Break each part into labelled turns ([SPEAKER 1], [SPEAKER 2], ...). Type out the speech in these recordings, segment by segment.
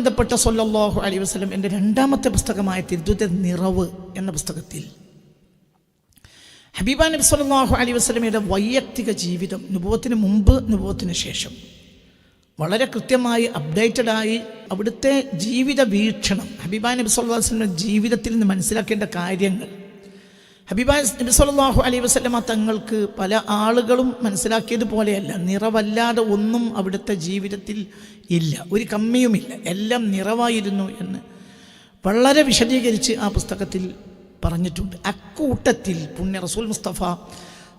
[SPEAKER 1] ബന്ധപ്പെട്ട സല്ലല്ലാഹു അലൈഹി വസല്ലം എൻ്റെ രണ്ടാമത്തെ പുസ്തകമായ തിരുദൂതർ നിറവ് എന്ന പുസ്തകത്തിൽ ഹബീബ നബി സല്ലല്ലാഹു അലൈഹി വസല്ലമയുടെ വൈയക്തിക ജീവിതം നുബുവത്തിന് മുമ്പ് നുബുവത്തിന് ശേഷം വളരെ കൃത്യമായി അപ്ഡേറ്റഡായി അവിടുത്തെ ജീവിത വീക്ഷണം ഹബീബ നബി സല്ലല്ലാഹു അലൈഹി വസല്ലമയുടെ ജീവിതത്തിൽ നിന്ന് മനസ്സിലാക്കേണ്ട കാര്യങ്ങൾ ഹബീബ നബി സല്ലല്ലാഹു അലൈഹി വസല്ലമ തങ്ങൾക്ക് പല ആളുകളും മനസ്സിലാക്കിയതുപോലെയല്ല, നിറവല്ലാതെ ഒന്നും അവിടുത്തെ ജീവിതത്തിൽ ഇല്ല, ഒരു കമ്മിയുമില്ല, എല്ലാം നിറവായിരുന്നു എന്ന് വളരെ വിശദീകരിച്ച് ആ പുസ്തകത്തിൽ പറഞ്ഞിട്ടുണ്ട്. അക്കൂട്ടത്തിൽ പുണ്യ റസൂൽ മുസ്തഫ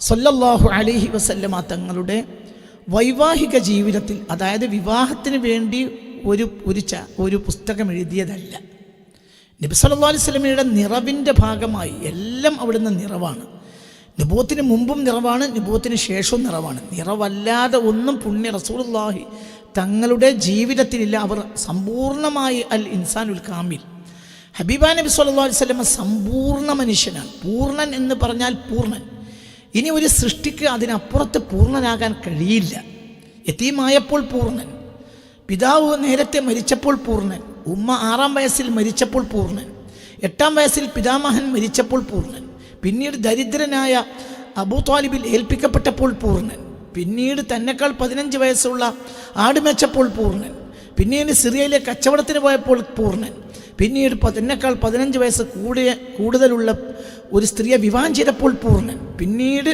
[SPEAKER 1] സല്ലല്ലാഹു അലൈഹി വസല്ലമ തങ്ങളുടെ വൈവാഹിക ജീവിതത്തിൽ, അതായത് വിവാഹത്തിന് വേണ്ടി ഒരു പുസ്തകം എഴുതിയതല്ല, നബി സല്ലല്ലാഹു അലൈഹി വസല്ലമയുടെ നിറവിൻ്റെ ഭാഗമായി എല്ലാം അവിടുന്ന് നിറവാണ്. നുബുവത്തിന് മുമ്പും നിറവാണ്, നുബുവത്തിന് ശേഷവും നിറവാണ്. നിറവല്ലാതെ ഒന്നും പുണ്യ റസൂലുള്ളാഹി തങ്ങളുടെ ജീവിതത്തിലില്ല. അവർ സമ്പൂർണ്ണമായി അൽ ഇൻസാനുൽ കാമിൽ, ഹബീബ നബി സല്ലല്ലാഹു അലൈഹി വസല്ലമ സമ്പൂർണ്ണ മനുഷ്യനാണ്. പൂർണ്ണൻ എന്ന് പറഞ്ഞാൽ പൂർണ്ണൻ. ഇനി ഒരു സൃഷ്ടിക്ക് അതിനപ്പുറത്ത് പൂർണ്ണനാകാൻ കഴിയില്ല. യതീമായപ്പോൾ പൂർണ്ണൻ, പിതാവ് നേരത്തെ മരിച്ചപ്പോൾ പൂർണ്ണൻ, ഉമ്മ 6-ാം വയസ്സിൽ മരിച്ചപ്പോൾ പൂർണ്ണൻ, 8-ാം വയസ്സിൽ പിതാമഹൻ മരിച്ചപ്പോൾ പൂർണ്ണൻ, പിന്നീട് ദരിദ്രനായ അബൂ ത്വാലിബിൽ ഏൽപ്പിക്കപ്പെട്ടപ്പോൾ പൂർണ്ണൻ, പിന്നീട് തന്നെക്കാൾ 15 വയസ്സുള്ള ആട് മേച്ചപ്പോൾ പൂർണ്ണൻ, പിന്നീട് സിറിയയിലെ കച്ചവടത്തിന് പോയപ്പോൾ പൂർണ്ണൻ, പിന്നീട് തന്നെക്കാൾ 15 വയസ്സ് കൂടുതലുള്ള ഒരു സ്ത്രീയെ വിവാഹം ചെയ്തപ്പോൾ പൂർണ്ണൻ, പിന്നീട്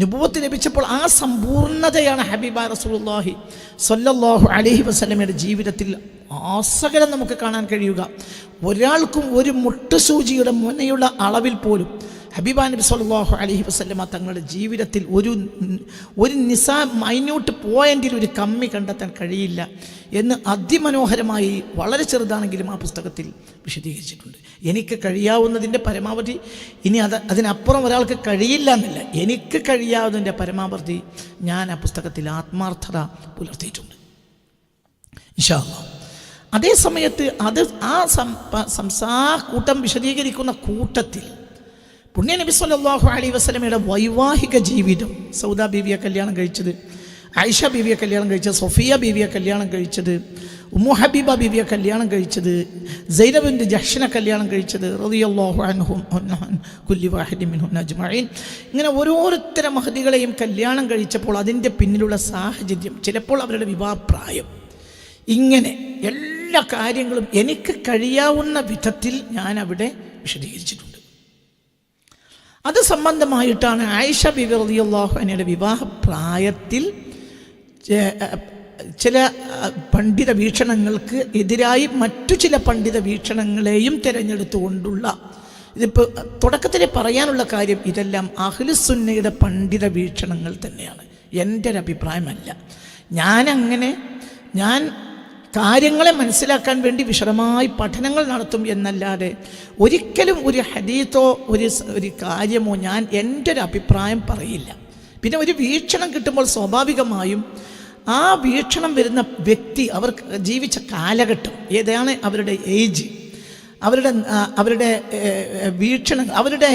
[SPEAKER 1] നുബുവത്ത് ലഭിച്ചപ്പോൾ ആ സമ്പൂർണ്ണതയാണ് ഹബീബ റസൂലുള്ളാഹി സ്വല്ലല്ലാഹു അലൈഹി വസല്ലമയുടെ ജീവിതത്തിൽ ആസകലം നമുക്ക് കാണാൻ കഴിയുക. ഒരാൾക്കും ഒരു മുട്ടുസൂചിയുടെ മുനയുള്ള അളവിൽ പോലും ഹബീബ നബി സല്ലല്ലാഹു അലൈഹി വസല്ലമ തങ്ങളുടെ ജീവിതത്തിൽ ഒരു മൈന്യൂട്ട് പോയിന്റിൽ ഒരു കമ്മി കണ്ടെത്താൻ കഴിയില്ല എന്ന് അതിമനോഹരമായി വളരെ ചെറുതാണെങ്കിലും ആ പുസ്തകത്തിൽ വിശദീകരിച്ചിട്ടുണ്ട്. എനിക്ക് കഴിയാവുന്നതിൻ്റെ പരമാവധി, ഇനി അതിനപ്പുറം ഒരാൾക്ക് കഴിയില്ല എന്നല്ല, എനിക്ക് കഴിയാവുന്നതിൻ്റെ പരമാവധി ഞാൻ ആ പുസ്തകത്തിൽ ആത്മാർത്ഥത പുലർത്തിയിട്ടുണ്ട് ഇൻഷാ അല്ലാഹ്. അതേ സമയത്ത് കൂട്ടം വിശദീകരിക്കുന്ന കൂട്ടത്തിൽ പുണ്യ നബി സല്ലല്ലാഹു അലൈഹി വസല്ലമയുടെ വൈവാഹിക ജീവിതം, സൗദ ബീവിയെ കല്യാണം കഴിച്ചത്, ആയിഷ ബീവിയെ കല്യാണം കഴിച്ചത്, സൊഫിയ ബീവിയെ കല്യാണം കഴിച്ചത്, ഉമ്മു ഹബീബ ബീവിയെ കല്യാണം കഴിച്ചത്, സൈനബ് ബിൻത് ജഹ്ഷിനെ കല്യാണം കഴിച്ചത്, റളിയല്ലാഹു അൻഹും കുല്ലി വാഹിദിൻ മിൻഹും അജ്മഈൻ. ഇങ്ങനെ ഓരോരുത്തര മഹദികളെയും കല്യാണം കഴിച്ചപ്പോൾ അതിൻ്റെ പിന്നിലുള്ള സാഹചര്യം, ചിലപ്പോൾ അവരുടെ വിവാഹപ്രായം, ഇങ്ങനെ എല്ലാ കാര്യങ്ങളും എനിക്ക് കഴിയാവുന്ന വിധത്തിൽ ഞാൻ അവിടെ വിശദീകരിച്ചിട്ടുണ്ട്. അത് സംബന്ധമായിട്ടാണ് ആയിഷ ബിബി റളിയല്ലാഹു അൻഹയുടെ വിവാഹപ്രായത്തിൽ ചില പണ്ഡിത വീക്ഷണങ്ങൾക്ക് എതിരായി മറ്റു ചില പണ്ഡിത വീക്ഷണങ്ങളെയും തിരഞ്ഞെടുത്തുകൊണ്ടുള്ള, ഇതിപ്പോൾ തുടക്കത്തിൽ പറയാനുള്ള കാര്യം, ഇതെല്ലാം അഹ്ലുസുന്നയുടെ പണ്ഡിത വീക്ഷണങ്ങൾ തന്നെയാണ്, എൻ്റെ ഒരു അഭിപ്രായമല്ല. ഞാൻ കാര്യങ്ങളെ മനസ്സിലാക്കാൻ വേണ്ടി വിശദമായി പഠനങ്ങൾ നടത്തും എന്നല്ലാതെ ഒരിക്കലും ഒരു ഹദീത്തോ ഒരു കാര്യമോ ഞാൻ എൻ്റെ ഒരു അഭിപ്രായം പറയില്ല. പിന്നെ ഒരു വീക്ഷണം കിട്ടുമ്പോൾ സ്വാഭാവികമായും ആ വീക്ഷണം വരുന്ന വ്യക്തി, അവർ ജീവിച്ച കാലഘട്ടം ഏതാണ്, അവരുടെ ഏജ്, അവരുടെ വീക്ഷണം, അവരുടെ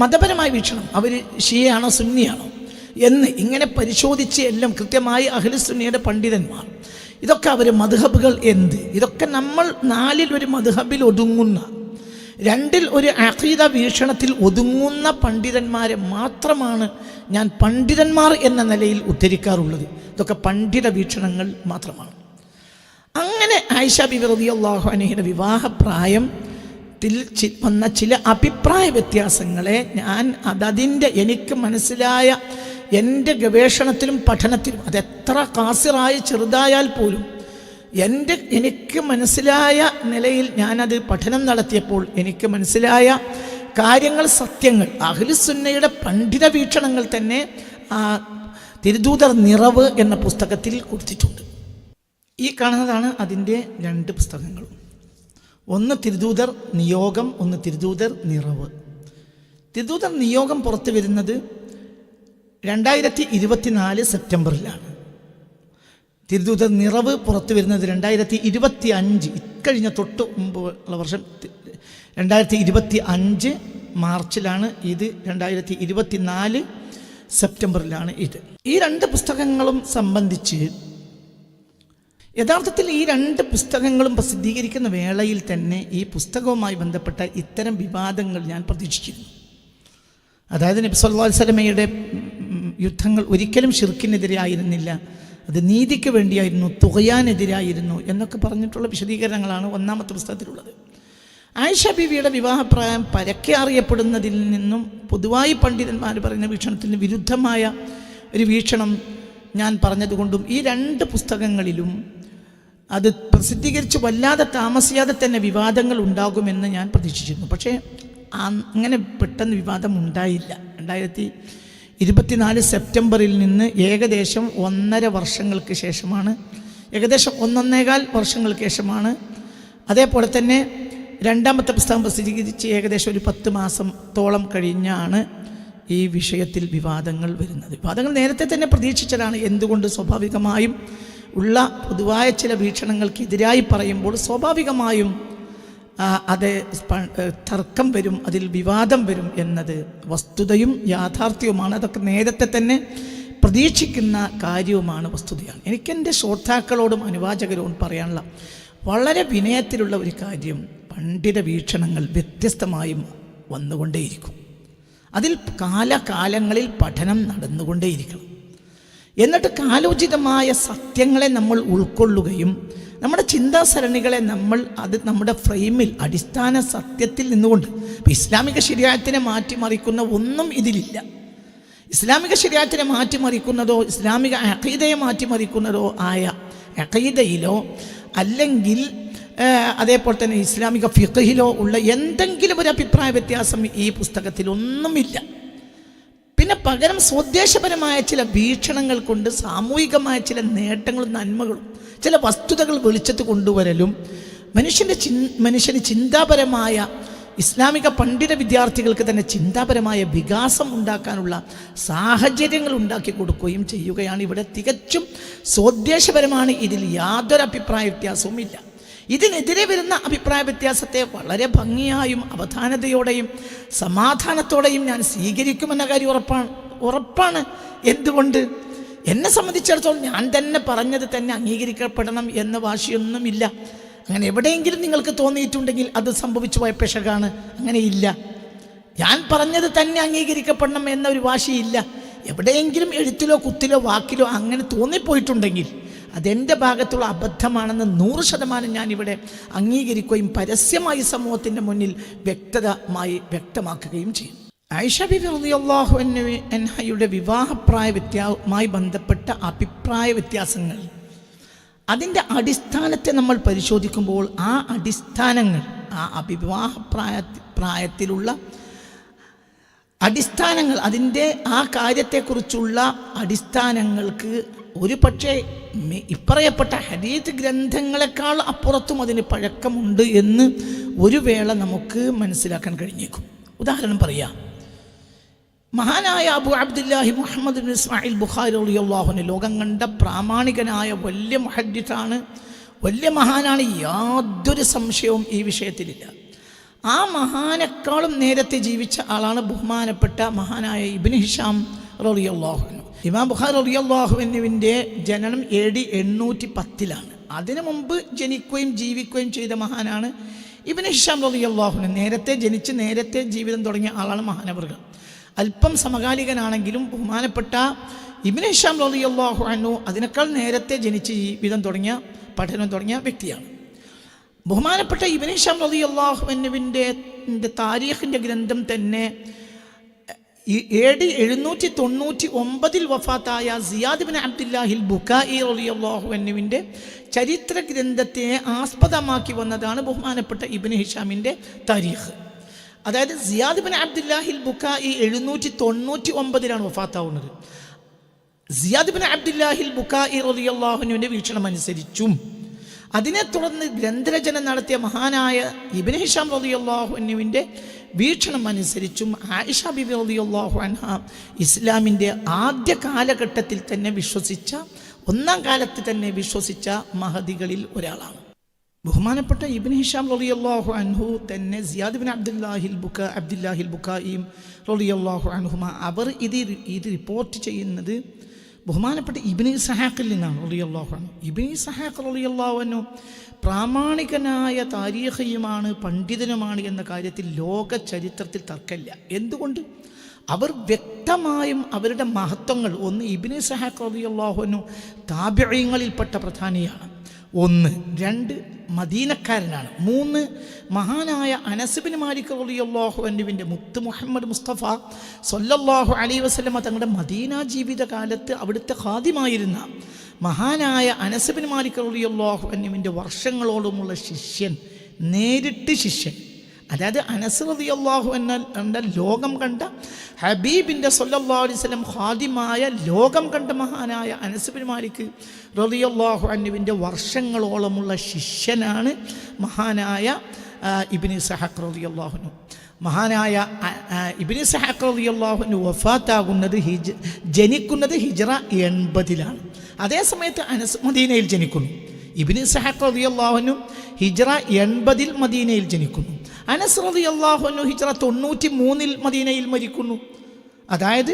[SPEAKER 1] മതപരമായ വീക്ഷണം, അവർ ഷിയയാണോ സുന്നിയാണോ എന്ന് ഇങ്ങനെ പരിശോധിച്ച് എല്ലാം കൃത്യമായി അഹ്ലുസുന്നയുടെ പണ്ഡിതന്മാർ, ഇതൊക്കെ അവർ മദ്ഹബുകൾ ഇതൊക്കെ നമ്മൾ 4-ൽ ഒരു മദ്ഹബിൽ ഒതുങ്ങുന്ന, 2-ൽ ഒരു അഖീദ വീക്ഷണത്തിൽ ഒതുങ്ങുന്ന പണ്ഡിതന്മാരെ മാത്രമാണ് ഞാൻ പണ്ഡിതന്മാർ എന്ന നിലയിൽ ഉദ്ധരിക്കാറുള്ളത്. ഇതൊക്കെ പണ്ഡിത വീക്ഷണങ്ങൾ മാത്രമാണ്. അങ്ങനെ ആയിഷ ബിബി റളിയല്ലാഹു അൻഹയുടെ വിവാഹപ്രായത്തിൽ വന്ന ചില അഭിപ്രായ വ്യത്യാസങ്ങളെ ഞാൻ എനിക്ക് മനസ്സിലായ എൻ്റെ ഗവേഷണത്തിലും പഠനത്തിലും, അതെത്ര കാസിറായി ചെറുതായാൽ പോലും എനിക്ക് മനസ്സിലായ നിലയിൽ ഞാനത് പഠനം നടത്തിയപ്പോൾ എനിക്ക് മനസ്സിലായ കാര്യങ്ങൾ, സത്യങ്ങൾ അഹ്ലുസുന്നയുടെ പണ്ഡിത വീക്ഷണങ്ങൾ തന്നെ ആ തിരുദൂതർ നിറവ് എന്ന പുസ്തകത്തിൽ കൊടുത്തിട്ടുണ്ട്. ഈ കാണുന്നതാണ് അതിൻ്റെ 2 പുസ്തകങ്ങളും. ഒന്ന് തിരുദൂതർ നിയോഗം, ഒന്ന് തിരുദൂതർ നിറവ്. തിരുദൂതർ നിയോഗം പുറത്തു വരുന്നത് 2024 സെപ്റ്റംബറിലാണ്. തിരുദൂതർ നിറവ് പുറത്തു വരുന്നത് 2025, ഇക്കഴിഞ്ഞ തൊട്ട് മുമ്പുള്ള വർഷം 2025 മാർച്ചിലാണ് ഇത്, 2024 സെപ്റ്റംബറിലാണ് ഇത്. ഈ 2 പുസ്തകങ്ങളും സംബന്ധിച്ച് യഥാർത്ഥത്തിൽ ഈ 2 പുസ്തകങ്ങളും പ്രസിദ്ധീകരിക്കുന്ന വേളയിൽ തന്നെ ഈ പുസ്തകവുമായി ബന്ധപ്പെട്ട ഇത്തരം വിവാദങ്ങൾ ഞാൻ പ്രതീക്ഷിച്ചിരുന്നു. അതായത് നബി സല്ലല്ലാഹു അലൈഹി വസല്ലമയുടെ യുദ്ധങ്ങൾ ഒരിക്കലും ഷിർക്കിനെതിരായിരുന്നില്ല, അത് നീതിക്ക് വേണ്ടിയായിരുന്നു, തുകയാനെതിരായിരുന്നു എന്നൊക്കെ പറഞ്ഞിട്ടുള്ള വിശദീകരണങ്ങളാണ് ഒന്നാമത്തെ പുസ്തകത്തിലുള്ളത്. ആയിഷ ബീവിയുടെ വിവാഹപ്രായം പരക്കെ അറിയപ്പെടുന്നതിൽ നിന്നും പൊതുവായി പണ്ഡിതന്മാർ പറയുന്ന വീക്ഷണത്തിന് വിരുദ്ധമായ ഒരു വീക്ഷണം ഞാൻ പറഞ്ഞതുകൊണ്ടും ഈ 2 പുസ്തകങ്ങളിലും അത് പ്രസിദ്ധീകരിച്ച് വല്ലാതെ താമസിയാതെ തന്നെ വിവാദങ്ങൾ ഉണ്ടാകുമെന്ന് ഞാൻ പ്രതീക്ഷിച്ചിരുന്നു. പക്ഷേ അങ്ങനെ പെട്ടെന്ന് വിവാദം ഉണ്ടായില്ല. 2024 സെപ്റ്റംബറിൽ നിന്ന് ഏകദേശം 1.5 വർഷങ്ങൾക്ക് ശേഷമാണ്, ഏകദേശം 1.25 വർഷങ്ങൾക്ക് ശേഷമാണ്. അതേപോലെ തന്നെ രണ്ടാമത്തെ പുസ്തകം പ്രസിദ്ധീകരിച്ച് ഏകദേശം ഒരു 10 മാസത്തോളം കഴിഞ്ഞാണ് ഈ വിഷയത്തിൽ വിവാദങ്ങൾ വരുന്നത്. വിവാദങ്ങൾ നേരത്തെ തന്നെ പ്രതീക്ഷിച്ചതാണ്. എന്തുകൊണ്ട്? സ്വാഭാവികമായും ഉള്ള പൊതുവായ ചില വീക്ഷണങ്ങൾക്കെതിരായി പറയുമ്പോൾ സ്വാഭാവികമായും അത് തർക്കം വരും, അതിൽ വിവാദം വരും എന്നത് വസ്തുതയും യാഥാർത്ഥ്യവുമാണ്. അതൊക്കെ നേരത്തെ തന്നെ പ്രതീക്ഷിക്കുന്ന കാര്യവുമാണ്, വസ്തുതയാണ്. എനിക്കെൻ്റെ ശ്രോതാക്കളോടും അനുവാചകരോടും പറയാനുള്ള വളരെ വിനയത്തിലുള്ള ഒരു കാര്യം, പണ്ഡിത വീക്ഷണങ്ങൾ വ്യത്യസ്തമായും വന്നുകൊണ്ടേയിരിക്കും. അതിൽ കാലകാലങ്ങളിൽ പഠനം നടന്നുകൊണ്ടേയിരിക്കണം. എന്നിട്ട് കാലോചിതമായ സത്യങ്ങളെ നമ്മൾ ഉൾക്കൊള്ളുകയും നമ്മുടെ ചിന്താസരണികളെ നമ്മുടെ ഫ്രെയിമിൽ അടിസ്ഥാന സത്യത്തിൽ നിന്നുകൊണ്ട്, ഇപ്പം ഇസ്ലാമിക ശരിയാത്തിനെ മാറ്റിമറിക്കുന്ന ഒന്നും ഇതിലില്ല. ഇസ്ലാമിക ശരിയാത്തിനെ മാറ്റിമറിക്കുന്നതോ ഇസ്ലാമിക അഖീദയെ മാറ്റിമറിക്കുന്നതോ ആയ അഖീദയിലോ അല്ലെങ്കിൽ അതേപോലെ തന്നെ ഇസ്ലാമിക ഫിഖ്ഹിലോ ഉള്ള എന്തെങ്കിലും ഒരു അഭിപ്രായ വ്യത്യാസം ഈ പുസ്തകത്തിലൊന്നുമില്ല. പിന്നെ പകരം സ്വദേശപരമായ ചില വീക്ഷണങ്ങൾ കൊണ്ട് സാമൂഹികമായ ചില നേട്ടങ്ങളും നന്മകളും ചില വസ്തുതകൾ വെളിച്ചത്ത് കൊണ്ടുവരലും മനുഷ്യന് ചിന്താപരമായ ഇസ്ലാമിക പണ്ഡിത വിദ്യാർത്ഥികൾക്ക് തന്നെ ചിന്താപരമായ വികാസം ഉണ്ടാക്കാനുള്ള സാഹചര്യങ്ങൾ ഉണ്ടാക്കി കൊടുക്കുകയും ചെയ്യുകയാണ് ഇവിടെ. തികച്ചും സ്വദേശപരമാണ്. ഇതിൽ യാതൊരു അഭിപ്രായ വ്യത്യാസവും ഇല്ല. ഇതിനെതിരെ വരുന്ന അഭിപ്രായ വ്യത്യാസത്തെ വളരെ ഭംഗിയായും അവധാനതയോടെയും സമാധാനത്തോടെയും ഞാൻ സ്വീകരിക്കുമെന്ന കാര്യം ഉറപ്പാണ്. എന്തുകൊണ്ട്? എന്നെ സംബന്ധിച്ചിടത്തോളം ഞാൻ തന്നെ പറഞ്ഞത് തന്നെ അംഗീകരിക്കപ്പെടണം എന്ന വാശിയൊന്നുമില്ല. അങ്ങനെ എവിടെയെങ്കിലും നിങ്ങൾക്ക് തോന്നിയിട്ടുണ്ടെങ്കിൽ അത് സംഭവിച്ചു പോയ പെശകാണ്. അങ്ങനെയില്ല. ഞാൻ പറഞ്ഞത് തന്നെ അംഗീകരിക്കപ്പെടണം എന്നൊരു വാശിയില്ല. എവിടെയെങ്കിലും എഴുത്തിലോ കുത്തിലോ വാക്കിലോ അങ്ങനെ തോന്നിപ്പോയിട്ടുണ്ടെങ്കിൽ അതെൻ്റെ ഭാഗത്തുള്ള അബദ്ധമാണെന്ന് 100% ഞാനിവിടെ അംഗീകരിക്കുകയും പരസ്യമായി സമൂഹത്തിൻ്റെ മുന്നിൽ വ്യക്തമാക്കുകയും ചെയ്യും. ആയിഷ ബിബി റളിയല്ലാഹു അൻഹയുടെ വിവാഹപ്രായവുമായി ബന്ധപ്പെട്ട അഭിപ്രായ വ്യത്യാസങ്ങൾ, അതിൻ്റെ അടിസ്ഥാനത്തെ നമ്മൾ പരിശോധിക്കുമ്പോൾ ആ അടിസ്ഥാനങ്ങൾ, ആ വിവാഹപ്രായത്തിലുള്ള അടിസ്ഥാനങ്ങൾ, അതിൻ്റെ ആ കാര്യത്തെക്കുറിച്ചുള്ള അടിസ്ഥാനങ്ങൾക്ക് ഒരു പക്ഷേ ഇപ്പറയപ്പെട്ട ഹദീത്ത് ഗ്രന്ഥങ്ങളെക്കാൾ അപ്പുറത്തും അതിന് പഴക്കമുണ്ട് എന്ന് ഒരു വേള നമുക്ക് മനസ്സിലാക്കാൻ കഴിഞ്ഞേക്കും. ഉദാഹരണം പറയാം. മഹാനായ അബു അബ്ദുല്ലാഹി മുഹമ്മദ് ബിൻ ഇസ്മായിൽ ബുഖാരി റളിയല്ലാഹു അൻഹു ലോകം കണ്ട പ്രാമാണികനായ വലിയ മുഹദ്ദിസാണ്, വലിയ മഹാനാണ്. യാതൊരു സംശയവും ഈ വിഷയത്തിലില്ല. ആ മഹാനേക്കാളും നേരത്തെ ജീവിച്ച ആളാണ് ബഹുമാനപ്പെട്ട മഹാനായ ഇബ്നു ഹിഷാം റളിയല്ലാഹു അൻഹു. ഇമാം ബുഖാരി റളിയല്ലാഹു അൻഹുവിൻ്റെ ജനനം AD 810 അതിനു മുമ്പ് ജനിക്കുകയും ജീവിക്കുകയും ചെയ്ത മഹാനാണ് ഇബ്നു ഹിഷാം റളിയല്ലാഹു അൻഹു. നേരത്തെ ജനിച്ച് നേരത്തെ ജീവിതം തുടങ്ങിയ ആളാണ് മഹാനവറുകൾ. അല്പം സമകാലികനാണെങ്കിലും ബഹുമാനപ്പെട്ട ഇബ്നു ഹിഷാം റളിയല്ലാഹു അൻഹു അതിനേക്കാൾ നേരത്തെ ജനിച്ച് ജീവിതം തുടങ്ങിയ പഠനം തുടങ്ങിയ വ്യക്തിയാണ്. ബഹുമാനപ്പെട്ട ഇബ്നു ഹിഷാം റളിയല്ലാഹു അൻഹുവിൻ്റെ താരീഖിൻ്റെ ഗ്രന്ഥം തന്നെ AD 799 വഫാത്തായ സിയാദ് ബിൻ അബ്ദുല്ലാഹിൽ ബുഖാഇ റളിയല്ലാഹു അൻഹുവിൻ്റെ ചരിത്ര ഗ്രന്ഥത്തെ ആസ്പദമാക്കി വന്നതാണ് ബഹുമാനപ്പെട്ട ഇബ്നു ഹിഷാമിൻ്റെ താരീഖ്. അതായത് സിയാദ് ബിൻ അബ്ദുല്ലാഹിൽ ബുഖാഇ 799 വഫാത്താവുന്നത്. സിയാദ് ബിൻ അബ്ദുല്ലാഹിൽ ബുഖാഇ റളിയല്ലാഹു അൻഹുവിൻ്റെ വീക്ഷണം അനുസരിച്ചും അതിനെ തുടർന്ന് ഗ്രന്ഥരചന നടത്തിയ മഹാനായ ഇബ്നു ഹിഷാം റളിയല്ലാഹു അൻഹുവിൻ്റെ വീക്ഷണം അനുസരിച്ചും ആയിഷ ബിബി റളിയല്ലാഹു അൻഹ ഇസ്ലാമിൻ്റെ ആദ്യ കാലഘട്ടത്തിൽ തന്നെ ഒന്നാം കാലത്ത് തന്നെ വിശ്വസിച്ച മഹദികളിൽ ഒരാളാണ്. ബഹുമാനപ്പെട്ട ഇബ്നു ഹിഷാം റളിയല്ലാഹു അൻഹു തന്നെ സിയാദ് ബിൻ അബ്ദുല്ലാഹിൽ ബുഖാഇ റളിയല്ലാഹു അൻഹുമ അവർ ഇത് റിപ്പോർട്ട് ചെയ്യുന്നത് ബഹുമാനപ്പെട്ട ഇബ്നു ഇസ്ഹാഖിൽ നിന്നാണ് റളിയല്ലാഹു അൻഹു. ഇബ്നു ഇസ്ഹാഖ് റളിയല്ലാഹു അൻഹു പ്രാമാണികനായ താരീഖിയുമാണ്, പണ്ഡിതനുമാണ് എന്ന കാര്യത്തിൽ ലോക ചരിത്രത്തിൽ തർക്കമില്ല. എന്തുകൊണ്ട്? അവർ വ്യക്തമായും അവരുടെ മഹത്വങ്ങൾ, ഒന്ന് ഇബ്നു ഇസ്ഹാഖ് റളിയല്ലാഹു അൻഹു താബിഈങ്ങളിൽപ്പെട്ട പ്രധാനിയാണ്, 1, 2 മദീനക്കാരനാണ്, 3 മഹാനായ അനസ് ബിൻ മാലിക് റളിയല്ലാഹു അൻഹുവിൻ്റെ മുത്ത് മുഹമ്മദ് മുസ്തഫ സ്വല്ലല്ലാഹു അലൈഹി വസല്ലമ തങ്ങളുടെ മദീന ജീവിതകാലത്ത് അവിടുത്തെ ഖാദിമായിരുന്ന മഹാനായ അനസ് ബിൻ മാലിക് റളിയല്ലാഹു അൻഹുവിൻ്റെ വർഷങ്ങളോളമുള്ള ശിഷ്യൻ, നേരിട്ട് ശിഷ്യൻ, അതായത് അനസ് റളിയല്ലാഹു അൻഹു ലോകം കണ്ട ഹബീബിൻ്റെ സ്വല്ലല്ലാഹു അലൈഹി വസല്ലം ഖാദിമായ ലോകം കണ്ട മഹാനായ അനസ് ബിൻ മാലിക് റളിയല്ലാഹു അൻഹുവിൻ്റെ വർഷങ്ങളോളമുള്ള ശിഷ്യനാണ് മഹാനായ ഇബ്നു ഇസ്ഹാഖ് റളിയല്ലാഹു അൻഹു. മഹാനായ ഇബ്നു ഇസ്ഹാഖ് റളിയല്ലാഹു അൻഹു വഫാത്താകുന്നത് ജനിക്കുന്നത് ഹിജ്റ 80-ലാണ്. അതേ സമയത്ത് അനസ് മദീനയിൽ ജനിക്കുന്നു. ഇബ്നു ഇസ്ഹാഖ് റളിയല്ലാഹു അൻഹു ഹിജ്റ 80-ൽ മദീനയിൽ ജനിക്കുന്നു. അനസ് റളിയല്ലാഹു അൻഹു ഹിജ്റ 93-ൽ മദീനയിൽ മരിക്കുന്നു. അതായത്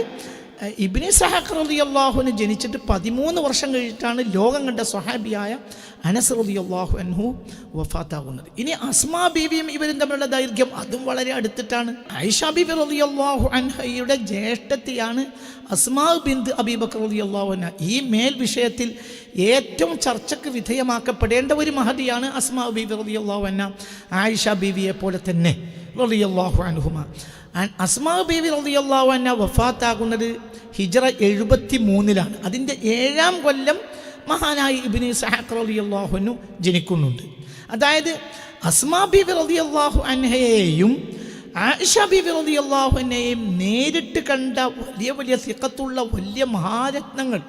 [SPEAKER 1] ഇബ്നു ഇസ്ഹാഖ് റളിയല്ലാഹു അൻഹു ജനിച്ചിട്ട് 13 വർഷം കഴിഞ്ഞിട്ടാണ് ലോകം കണ്ട സ്വഹാബിയായ അനസ് റളിയല്ലാഹു അൻഹു വഫാത്താകുന്നത്. ഇനി അസ്മാ ബീവിയും ഇവരും തമ്മിലുള്ള ദൈർഘ്യം അതും വളരെ അടുത്തിട്ടാണ്. ആയിഷ ബീവി റളിയല്ലാഹു അൻഹയുടെ ജ്യേഷ്ഠത്തിയാണ് അസ്മാ ബിൻത് അബീ ബക്കർ റളിയല്ലാഹു അൻഹ. ഈ മേൽ വിഷയത്തിൽ ഏറ്റവും ചർച്ചയ്ക്ക് വിധേയമാക്കപ്പെടേണ്ട ഒരു മഹദിയാണ് അസ്മാ ബീവി റളിയല്ലാഹു അൻഹ, ആയിഷ ബീവിയെ പോലെ തന്നെ റളിയല്ലാഹു അൻഹുമ. അസ്മാ ബീവി റളിയല്ലാഹു അൻഹ വഫാത്താകുന്നത് ഹിജ്റ 73-ലാണ്. അതിൻ്റെ 7-ാം കൊല്ലം മഹാനായ ഇബ്നു ഇസ്ഹാഖ് റളിയല്ലാഹു അൻഹു ജനിക്കുന്നുണ്ട്. അതായത് അസ്മാ ബീവി റളിയല്ലാഹു അൻഹയെയും ആയിഷ ബീവി റളിയല്ലാഹു അൻഹയെയും നേരിട്ട് കണ്ട വലിയ വലിയ സിഖത്തുള്ള വലിയ മഹാരത്നങ്ങൾ,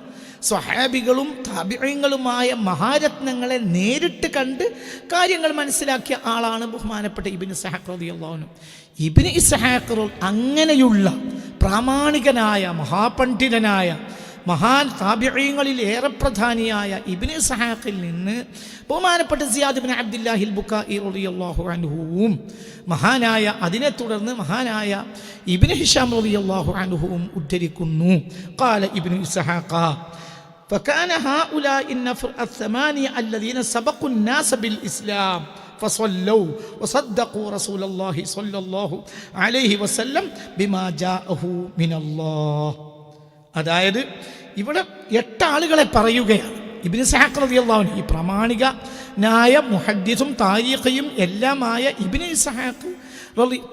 [SPEAKER 1] സ്വഹാബികളും താബിഈങ്ങളുമായ മഹാരത്നങ്ങളെ നേരിട്ട് കണ്ട് കാര്യങ്ങൾ മനസ്സിലാക്കിയ ആളാണ് ബഹുമാനപ്പെട്ട ഇബ്നു ഇസ്ഹാഖ് റളിയല്ലാഹു അൻഹു. ഇബ്നു ഇസ്ഹാഖ് അങ്ങനെയുള്ള പ്രാമാണികനായ മഹാപണ്ഡിതനായ മഹാൻ താബിഈങ്ങളിൽ ഏറെ പ്രധാനിയായ ഇബ്നു ഇസ്ഹാഖിൽ നിന്ന് ബഹുമാനപ്പെട്ട സിയാദ് ഇബ്നു അബ്ദുല്ലാഹിൽ ബുഖാഇ റളിയല്ലാഹു അൻഹുവും മഹാനായ അതിനെ തുടർന്ന് മഹാനായ ഇബ്നു ഹിഷാം റളിയല്ലാഹു അൻഹുവും ഉദ്ധരിക്കുന്നു. ഖാല ഇബ്നു ഇസ്ഹാഖ فكان هؤلاء النفر الثمانية الذين سبقوا الناس بالإسلام فصلوا وصدقوا رسول الله صلى الله عليه وسلم بما جاءه من الله. അതായത് ഇവിടെ 8 ആളുകളെ പറയുകയാണ് ഇബ്നു ഇസ്ഹാഖ് റളിയല്ലാഹു അൻഹു. ഈ പ്രാമാണികനായ മുഹദ്ദിസും താരീഖിയും എല്ലാമായ ഇബ്നു ഇസ്ഹാഖ്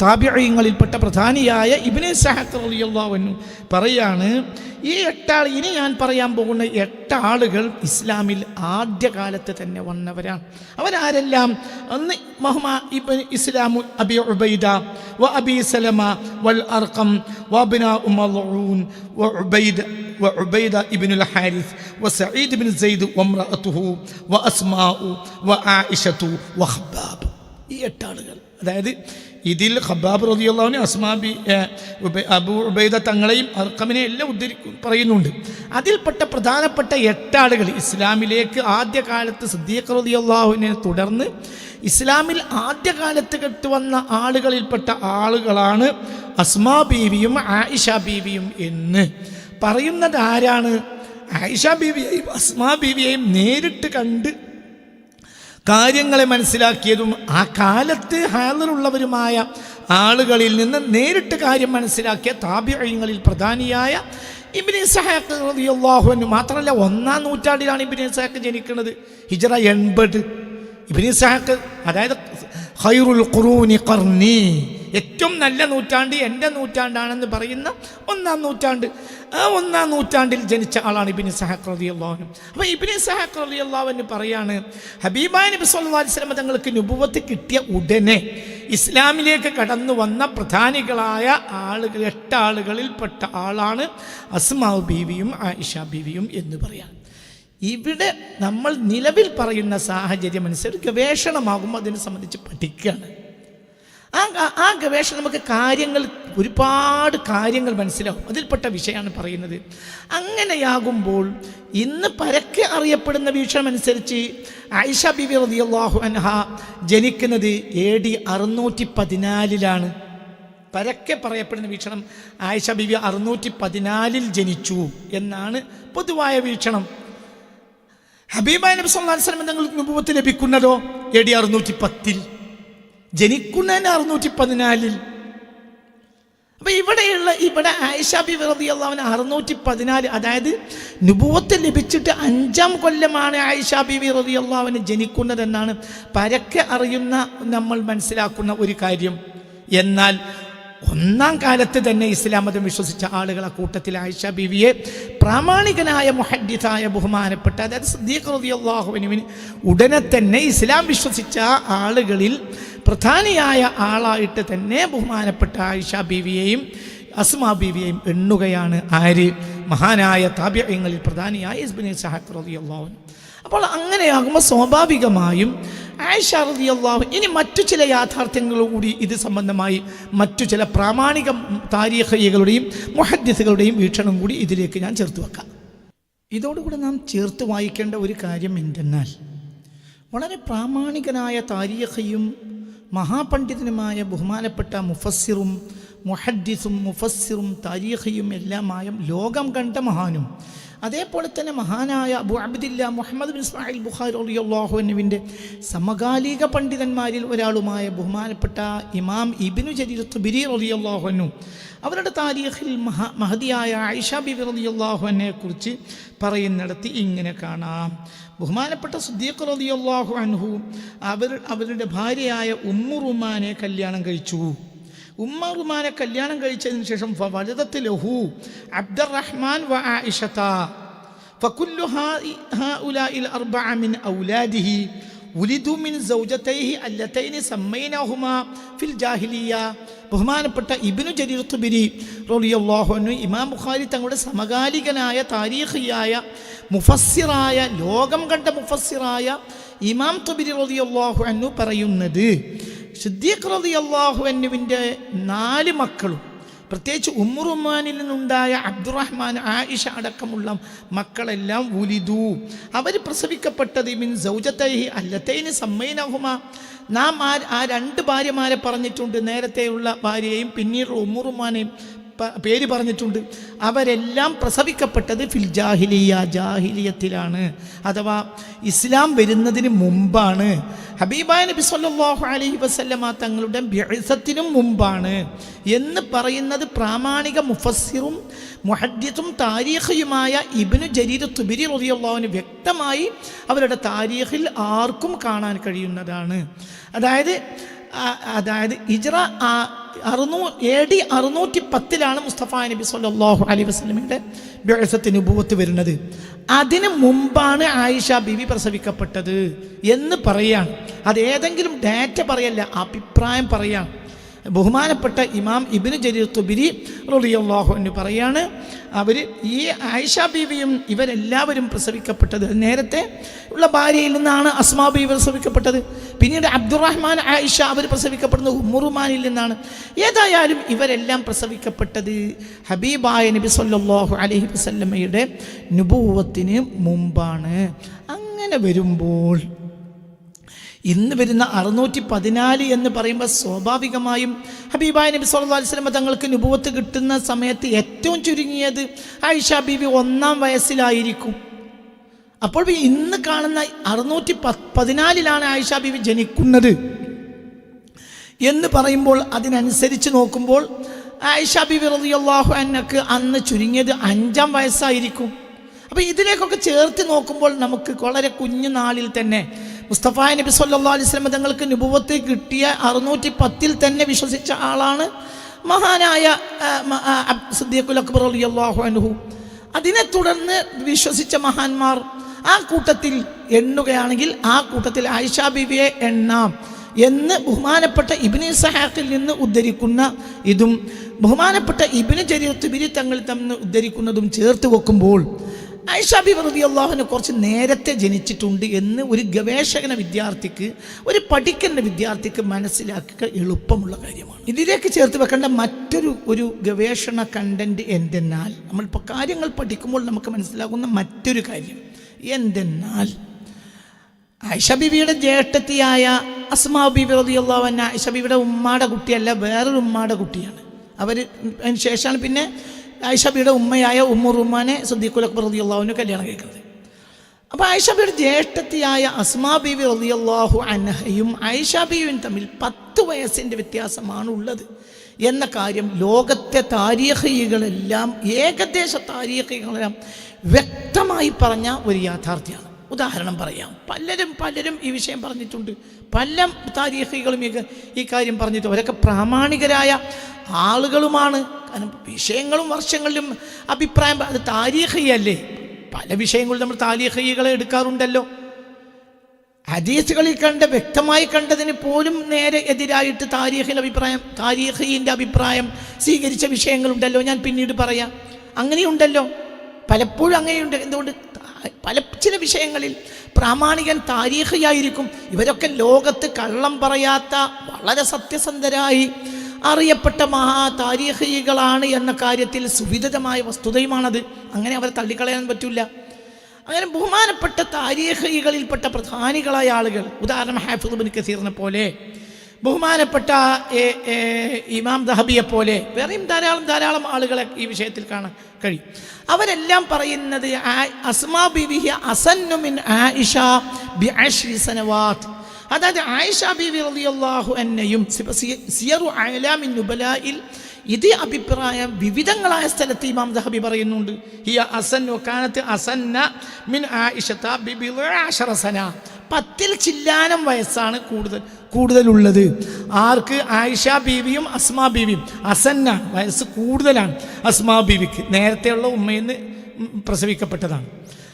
[SPEAKER 1] താബിഈങ്ങളിൽപ്പെട്ട പ്രധാനിയായ ഇബ്നു ഇസ്ഹാഖ് റളിയല്ലാഹു അൻഹു പറയാണ്, ഈ 8 ആൾ, ഇനി ഞാൻ പറയാൻ പോകുന്ന 8 ആളുകൾ ഇസ്ലാമിൽ ആദ്യകാലത്ത് തന്നെ വന്നവരാണ്. അവരാരെല്ലാം? അന്ന് ഇബ്നു ഇസ്ലാമു അബി ഉബൈദ വ അബി സലമ വൽ അർഖം വ ഇബ്നു മൽഊൻ വ ഉബൈദ ഇബ്നുൽ ഹാരിസ് വ സഈദ് ഇബ്നു സെയ്ദ് വ ഇംറഅതുഹു വ അസ്മാഉ വ ആയിഷതു വ ഖബ്ബാബ്. ഈ 8 ആളുകൾ, അതായത് ഇതിൽ ഖബ്ബാബ് റളിയല്ലാഹു അൻഹു, അസ്മാബി, അബൂ ഉബൈദ തങ്ങളെയും അർഖമിനെ എല്ലാം പറയുന്നുണ്ട്. അതിൽപ്പെട്ട പ്രധാനപ്പെട്ട 8 ആളുകൾ ഇസ്ലാമിലേക്ക് ആദ്യകാലത്ത് സിദ്ദീഖ് റളിയല്ലാഹു അൻഹുവിനെ തുടർന്ന് ഇസ്ലാമിൽ ആദ്യകാലത്ത് കെട്ടുവന്ന ആളുകളിൽപ്പെട്ട ആളുകളാണ് അസ്മാ ബീവിയും ആയിഷ ബീവിയും എന്ന് പറയുന്നത് ആരാണ്? ആയിഷ ബീവിയെയും അസ്മാ ബീവിയെയും നേരിട്ട് കണ്ട് കാര്യങ്ങളെ മനസ്സിലാക്കിയതും ആ കാലത്ത് ഹാളിറുള്ളവരുമായ ആളുകളിൽ നിന്ന് നേരിട്ട് കാര്യം മനസ്സിലാക്കിയ താബിഈങ്ങളിൽ പ്രധാനിയായ ഇബ്നു ഇസ്ഹാഖ് റളിയല്ലാഹു അൻഹു. മാത്രമല്ല 1-ാം നൂറ്റാണ്ടിലാണ് ഇബ്നു ഇസ്ഹാഖ് ജനിക്കുന്നത്, ഹിജ്റ 80. ഇബ്നു ഇസ്ഹാഖ്, അതായത് ഖൈറുൽ ഖുറൂനി ഖർനി, ഏറ്റവും നല്ല നൂറ്റാണ്ട് എൻ്റെ നൂറ്റാണ്ടാണെന്ന് പറയുന്ന 1-ാം നൂറ്റാണ്ട്, ആ 1-ാം നൂറ്റാണ്ടിൽ ജനിച്ച ആളാണ് ഇബ്നു ഇസ്ഹാഖ് റളിയല്ലാഹു അൻഹു. അപ്പോൾ ഇബ്നു ഇസ്ഹാഖ് റളിയല്ലാഹു അൻഹു പറയാണ്, ഹബീബായ നബി സല്ലല്ലാഹു അലൈഹി വസല്ലം തങ്ങൾക്ക് നുബുവത്ത് കിട്ടിയ ഉടനെ ഇസ്ലാമിലേക്ക് കടന്നു വന്ന പ്രധാനികളായ ആളുകൾ 8 ആളുകളിൽപ്പെട്ട ആളാണ് അസ്മാ ബീവിയും ആയിഷ ബീവിയും എന്ന് പറയാം. ഇവിടെ നമ്മൾ നിലവിൽ പറയുന്ന സാഹചര്യം അനുസരിച്ച് ഗവേഷണമാകുമ്പോൾ അതിനെ സംബന്ധിച്ച് പഠിക്കുകയാണ്. ആ ഗവേഷണം നമുക്ക് ഒരുപാട് കാര്യങ്ങൾ മനസ്സിലാവും. അതിൽപ്പെട്ട വിഷയമാണ് പറയുന്നത്. അങ്ങനെയാകുമ്പോൾ ഇന്ന് പരക്കെ അറിയപ്പെടുന്ന വീക്ഷണം അനുസരിച്ച് ആയിഷ ബീവി റളിയല്ലാഹു അൻഹ ജനിക്കുന്നത് AD 614-ലാണ്. പരക്കെ പറയപ്പെടുന്ന വീക്ഷണം ആയിഷ ബീവി 614 ജനിച്ചു എന്നാണ് പൊതുവായ വീക്ഷണം. ഹബീബായ നബി സല്ലല്ലാഹു അലൈഹി വസല്ലം തങ്ങൾക്ക് നുബുവത്ത് ലഭിക്കുന്നതോ AD 610, ജനിക്കുന്നതിന് 614. അപ്പൊ ഇവിടെ ആയിഷ ബീവി റളിയല്ലാഹു അൻഹ 614, അതായത് നുബുവത്ത് ലഭിച്ചിട്ട് 5-ാം കൊല്ലമാണ് ആയിഷ ബീവി റളിയല്ലാഹു അൻഹ ജനിക്കുന്നതെന്നാണ് പരക്കെ അറിയുന്ന നമ്മൾ മനസ്സിലാക്കുന്ന ഒരു കാര്യം. എന്നാൽ 1-ാം കാലത്ത് തന്നെ ഇസ്ലാം മതം വിശ്വസിച്ച ആളുകൾ കൂട്ടത്തിൽ ആയിഷ ബീവിയെ പ്രാമാണികനായ മുഹദ്ദിസായ ബഹുമാനപ്പെട്ട, അതായത് സിദ്ദീഖ് റളിയല്ലാഹു അൻഹുവിന് ഉടനെ തന്നെ ഇസ്ലാം വിശ്വസിച്ച ആളുകളിൽ പ്രധാനിയായ ആളായിട്ട് തന്നെ ബഹുമാനപ്പെട്ട ആയിഷ ബീവിയെയും അസ്മാ ബീവിയെയും എണ്ണുകയാണ്. ആര്? മഹാനായ താബിഈങ്ങളിൽ പ്രധാനിയായ ഇബ്നു ഇസ്ഹാഖ് റളിയല്ലാഹു അൻഹു. അപ്പോൾ അങ്ങനെയാകുമ്പോൾ സ്വാഭാവികമായും ആയിഷ റളിയല്ലാഹു, ഇനി മറ്റു ചില യാഥാർത്ഥ്യങ്ങൾ കൂടി ഇത് സംബന്ധമായി മറ്റു ചില പ്രാമാണിക താരീഖികളുടെയും മുഹദ്ദിസുകളുടെയും വീക്ഷണം കൂടി ഇതിലേക്ക് ഞാൻ ചേർത്ത് വെക്കാം. ഇതോടുകൂടി നാം ചേർത്ത് വായിക്കേണ്ട ഒരു കാര്യം എന്തെന്നാൽ, വളരെ പ്രാമാണികനായ താരീഖിയും മഹാപണ്ഡിതനുമായ ബഹുമാനപ്പെട്ട മുഫസ്സിറും മുഹദ്ദിസും മുഫസ്സിറും താരീഖിയും എല്ലാമായ ലോകം കണ്ട മഹാനും, അതേപോലെ തന്നെ മഹാനായ അബൂ അബ്ദില്ല മുഹമ്മദ് ബിൻ ഇസ്മായിൽ ബുഖാരി റളിയല്ലാഹു അൻഹുവിൻ്റെ സമകാലിക പണ്ഡിതന്മാരിൽ ഒരാളുമായ ബഹുമാനപ്പെട്ട ഇമാം ഇബ്നു ജരീർ തുബരി റളിയല്ലാഹു അൻഹു അവരുടെ താരീഖിൽ മഹദിയായ ആയിഷ ബീവി റളിയല്ലാഹു അൻഹയെ കുറിച്ച് പറയുന്നിടത്ത് ഇങ്ങനെ കാണാം. ബഹുമാനപ്പെട്ട സിദ്ദീഖ് റളിയല്ലാഹു അൻഹു അവരുടെ ഭാര്യയായ ഉമ്മു റുമാനെ കല്യാണം കഴിച്ചു. ഉമ്മ റുമാനെ കല്യാണം കഴിച്ചതിന് ശേഷം ഫവലദത് ലഹു അബ്ദുറഹ്മാൻ വ ആയിഷത ഫകുല്ലു ഹഉലാഇൽ അർബഅ മിൻ ഔലാദിഹി ഉലിദു മിൻ സൗജതൈഹി അല്ലതൈനി സമ്മൈനഹുമാ ഫിൽ ജാഹിലിയ്യ. ബഹുമാനപ്പെട്ട ഇബ്നു ജരീർ തുബരി റളിയല്ലാഹു അൻഹു ഇമാം ബുഖാരി തങ്ങളുടെ സമകാലികനായ താരീഖിയായ മുഫസ്സിറായ ലോകം കണ്ട മുഫസ്സിറായ ഇമാം തുബരി റളിയല്ലാഹു അൻഹു പറയുന്നത്, സിദ്ദീഖ് റളിയല്ലാഹു അൻഹുവിൻ്റെ 4 മക്കളും, പ്രത്യേകിച്ച് ഉമ്മു റുമാനിൽ നിന്നുണ്ടായ അബ്ദുറഹ്മാൻ, ആയിഷ അടക്കമുള്ള മക്കളെല്ലാം ഉലിദു, അവർ പ്രസവിക്കപ്പെട്ടത് മിൻ സൗജതൈഹി അല്ലതൈനി സമ്മൈനഹുമാ, നാം ആ 2 ഭാര്യമാരെ പറഞ്ഞിട്ടുണ്ട്, നേരത്തെയുള്ള ഭാര്യയെയും പിന്നീട് ഉമ്മു റുമാനെയും പേര് പറഞ്ഞിട്ടുണ്ട്. അവരെല്ലാം പ്രസവിക്കപ്പെട്ടത് ഫിൽ ജാഹിലിയ, ജാഹിലിയത്തിലാണ്, അഥവാ ഇസ്ലാം വരുന്നതിന് മുമ്പാണ്. ഹബീബായ നബി സല്ലല്ലാഹു അലൈഹി വസല്ലമ തങ്ങളുടെ ബിഅസത്തിനും മുമ്പാണ് എന്ന് പറയുന്നത് പ്രാമാണിക മുഫസ്സിറും മുഹദ്ദിസും താരീഖിയുമായ ഇബ്നു ജരീർ തുബരി റളിയല്ലാഹു അൻഹു വ്യക്തമായി അവരുടെ താരീഖിൽ ആർക്കും കാണാൻ കഴിയുന്നതാണ്. അതായത് ഹിജ്റ AD 610 മുസ്തഫ നബി സല്ലല്ലാഹു അലൈഹി വസല്ലമയുടെ ബിഅസത്ത് നുബുവത്ത് വരുന്നത്. അതിനു മുമ്പാണ് ആയിഷ ബീവി പ്രസവിക്കപ്പെട്ടത് എന്ന് പറയാണ്. അത് ഏതെങ്കിലും ഡാറ്റ പറയല്ല, അഭിപ്രായം പറയാണ്. ബഹുമാനപ്പെട്ട ഇമാം ഇബ്നു ജരീർ തുബരി റളിയല്ലാഹു അൻഹു പറയാണ്, അവർ ഈ ആയിഷ ബീവിയും ഇവരെല്ലാവരും പ്രസവിക്കപ്പെട്ടത് നേരത്തെ ഉള്ള ഭാര്യയിൽ നിന്നാണ്. അസ്മാ ബീവി പ്രസവിക്കപ്പെട്ടത്, പിന്നീട് അബ്ദുറഹ്മാൻ, ആയിഷ അവർ പ്രസവിക്കപ്പെടുന്നത് ഉമ്മു റുമാനിൽ നിന്നാണ്. ഏതായാലും ഇവരെല്ലാം പ്രസവിക്കപ്പെട്ടത് ഹബീബായ നബി സല്ലല്ലാഹു അലൈഹി വസല്ലമയുടെ നുബുവത്തിന് മുമ്പാണ്. അങ്ങനെ വരുമ്പോൾ ഇന്ന് വരുന്ന 614 എന്ന് പറയുമ്പോൾ സ്വാഭാവികമായും ഹബീബായ നബി സല്ലല്ലാഹു അലൈഹി വസല്ലം തങ്ങൾക്ക് നുബുവത്ത് കിട്ടുന്ന സമയത്ത് ഏറ്റവും ചുരുങ്ങിയത് ആയിഷ ബീവി 1-ാം വയസ്സിലായിരിക്കും. അപ്പോൾ ഇന്ന് കാണുന്ന 614 ആയിഷ ബീവി ജനിക്കുന്നത് എന്ന് പറയുമ്പോൾ അതിനനുസരിച്ച് നോക്കുമ്പോൾ ആയിഷ ബീവി റളിയല്ലാഹു അൻഹക്ക് അന്ന് ചുരുങ്ങിയത് 5-ാം വയസ്സായിരിക്കും. അപ്പോൾ ഇതിലേക്കൊക്കെ ചേർത്ത് നോക്കുമ്പോൾ നമുക്ക് വളരെ കുഞ്ഞു നാളിൽ തന്നെ മുസ്തഫ നബി സല്ലല്ലാഹു അലൈഹി വസല്ലം തങ്ങൾക്ക് നുബുവത്ത് കിട്ടിയ 610 തന്നെ വിശ്വസിച്ച ആളാണ് മഹാനായ സിദ്ദീഖുൽ അക്ബർ റളിയല്ലാഹു അൻഹു. അതിനെ തുടർന്ന് വിശ്വസിച്ച മഹാന്മാർ ആ കൂട്ടത്തിൽ എണ്ണുകയാണെങ്കിൽ ആ കൂട്ടത്തിൽ ആയിഷ ബീവിയെ എണ്ണാം എന്ന് ബഹുമാനപ്പെട്ട ഇബ്നു ഇസ്ഹാഖിൽ നിന്ന് ഉദ്ധരിക്കുന്ന ഇതും ബഹുമാനപ്പെട്ട ഇബ്നു ജരീർ തുബരി തങ്ങൾ തമ്മിൽ ഉദ്ധരിക്കുന്നതും ചേർത്ത് വെക്കുമ്പോൾ ആയിഷ ബീവി റളിയല്ലാഹു അൻഹ കുറച്ച് നേരത്തെ ജനിച്ചിട്ടുണ്ട് എന്ന് ഒരു ഗവേഷകന വിദ്യാർത്ഥിക്ക്, ഒരു പഠിക്കുന്ന വിദ്യാർത്ഥിക്ക് മനസ്സിലാക്കുക എളുപ്പമുള്ള കാര്യമാണ്. ഇതിലേക്ക് ചേർത്ത് വെക്കേണ്ട മറ്റൊരു ഗവേഷണ കണ്ടന്റ് എന്തെന്നാൽ, നമ്മളിപ്പോൾ കാര്യങ്ങൾ പഠിക്കുമ്പോൾ നമുക്ക് മനസ്സിലാകുന്ന മറ്റൊരു കാര്യം എന്തെന്നാൽ, ആയിഷ ബീവിയുടെ ജ്യേഷ്ഠത്തിയായ അസ്മാ ബീബി റളിയല്ലാഹു അൻഹ ആയിഷ ബീവിയുടെ ഉമ്മാടെ കുട്ടിയല്ല, വേറൊരു ഉമ്മാടെ കുട്ടിയാണ്. അവർ അതിന് ശേഷമാണ് പിന്നെ ആയിഷ ബീവിയുടെ ഉമ്മയായ ഉമ്മു റുമാനെ സിദ്ദീഖുൽ അക്ബർ റളിയല്ലാഹു അൻഹു കല്യാണം കഴിക്കുന്നത്. അപ്പോൾ ആയിഷ ബീവിയുടെ ജ്യേഷ്ഠത്തിയായ അസ്മാ ബീബി റളിയല്ലാഹു അൻഹയും ആയിഷ ബീവിയും തമ്മിൽ 10 വയസ്സിൻ്റെ വ്യത്യാസമാണുള്ളത് എന്ന കാര്യം ലോകത്തെ താരീഖികളെല്ലാം, ഏകദേശ താരീഖികളെല്ലാം വ്യക്തമായി പറഞ്ഞ ഒരു യാഥാർത്ഥ്യമാണ്. ഉദാഹരണം പറയാം, പലരും ഈ വിഷയം പറഞ്ഞിട്ടുണ്ട്, പല താരീഖികളും ഈ കാര്യം പറഞ്ഞിട്ട് അവരൊക്കെ പ്രാമാണികരായ ആളുകളുമാണ്. കാരണം വിഷയങ്ങളും വർഷങ്ങളിലും അഭിപ്രായം, അത് താരീഖിയല്ലേ, പല വിഷയങ്ങളും നമ്മൾ താരീഖികളെ എടുക്കാറുണ്ടല്ലോ. ഹദീസുകളിൽ വ്യക്തമായി കണ്ടതിന് പോലും നേരെ എതിരായിട്ട് താരീഖിൻ്റെ അഭിപ്രായം സ്വീകരിച്ച വിഷയങ്ങളുണ്ടല്ലോ. ഞാൻ പിന്നീട് പറയാം. അങ്ങനെയുണ്ടല്ലോ, പലപ്പോഴും അങ്ങനെയുണ്ട്. എന്തുകൊണ്ട്? ചില വിഷയങ്ങളിൽ പ്രാമാണികൻ താരീഖിയായിരിക്കും. ഇവരൊക്കെ ലോകത്ത് കള്ളം പറയാത്ത വളരെ സത്യസന്ധരായി അറിയപ്പെട്ട താരീഖികളാണ് എന്ന കാര്യത്തിൽ സുവിദിതമായ വസ്തുതയുമാണത്. അങ്ങനെ അവരെ തള്ളിക്കളയാൻ പറ്റില്ല. അങ്ങനെ ബഹുമാനപ്പെട്ട താരീഖികളിൽപ്പെട്ട പ്രധാനികളായ ആളുകൾ, ഉദാഹരണം ഹാഫിദ് ഇബ്നു കസീറിനെ പോലെ, ബഹുമാനപ്പെട്ട ഇമാം ദഹബിയെ പോലെ, വേറെയും ധാരാളം ആളുകളെ ഈ വിഷയത്തിൽ കാണാൻ കഴിയും. അവരെല്ലാം പറയുന്നത് അസ്മാ ബീവി അസന്നു മിൻ ആയിഷ ബിഅശ്രി സനവാത്ത്. അതായത് ആയിഷ ബീവി റളിയല്ലാഹു അൻഹയും സിയറു അഅലാമിൻ നുബലായിൽ ഇതേ അഭിപ്രായം വിവിധങ്ങളായ സ്ഥലത്ത് ഇമാം ദഹബി പറയുന്നുണ്ട്. ഹിയ അസന്നു കാനത്ത് അസന്ന മിൻ ആയിഷത ബിബിഅശ്റ സന. 10 ചില്ലാനം വയസ്സാണ് കൂടുതലുള്ളത്. ആർക്ക്? ആയിഷ ബീവിയും അസ്മാ ബീവിയും. അസന്ന വയസ്സ് കൂടുതലാണ് അസ്മാ ബീവിക്ക്, നേരത്തെയുള്ള ഉമ്മയിൽ നിന്ന് പ്രസവിക്കപ്പെട്ടതാണ്.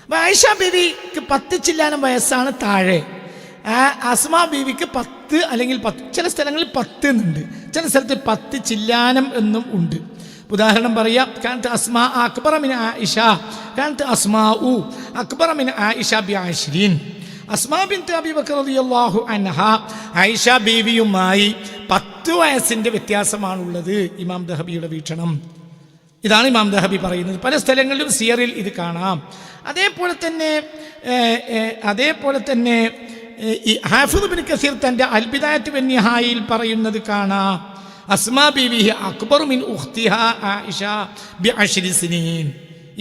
[SPEAKER 1] അപ്പോൾ ആയിഷ ബീവിക്ക് 10 ചില്ലാനം വയസ്സാണ് താഴെ, അസ്മാ ബീവിക്ക് 10 അല്ലെങ്കിൽ 10, ചില സ്ഥലങ്ങളിൽ 10 എന്നുണ്ട്, ചില സ്ഥലത്ത് 10 ചില്ലാനം എന്നും ഉണ്ട്. ഉദാഹരണം പറയാം, കാനത്ത് അസ്മാ അക്ബറ മിൻ ആയിഷ, കാനത്ത് അസ്മാഉ അക്ബറ മിൻ ആയിഷ ബിഅശ്രീൻ. അസ്മാ ബിൻത് അബീ ബക്കർ റളിയല്ലാഹു അൻഹ ആയിഷ ബീവിയുമായി 10 വയസ്സിൻ്റെ വ്യത്യാസമാണുള്ളത്. ഇമാം ദഹബിയുടെ വീക്ഷണം ഇതാണ്. ഇമാം ദഹബി പറയുന്നത് പല സ്ഥലങ്ങളിലും സിയറിൽ ഇത് കാണാം. അതേപോലെ തന്നെ ഈ ഹാഫിദ് ഇബ്നു കസീർ തൻ്റെ അൽ ബിദായത്ത് വന്നിഹായിൽ പറയുന്നത് കാണാം, അസ്മാ ബീവി അക്ബറു മിൻ ഉഖ്തിഹാ ആയിഷ ബിഅശ്രി സിനീൻ.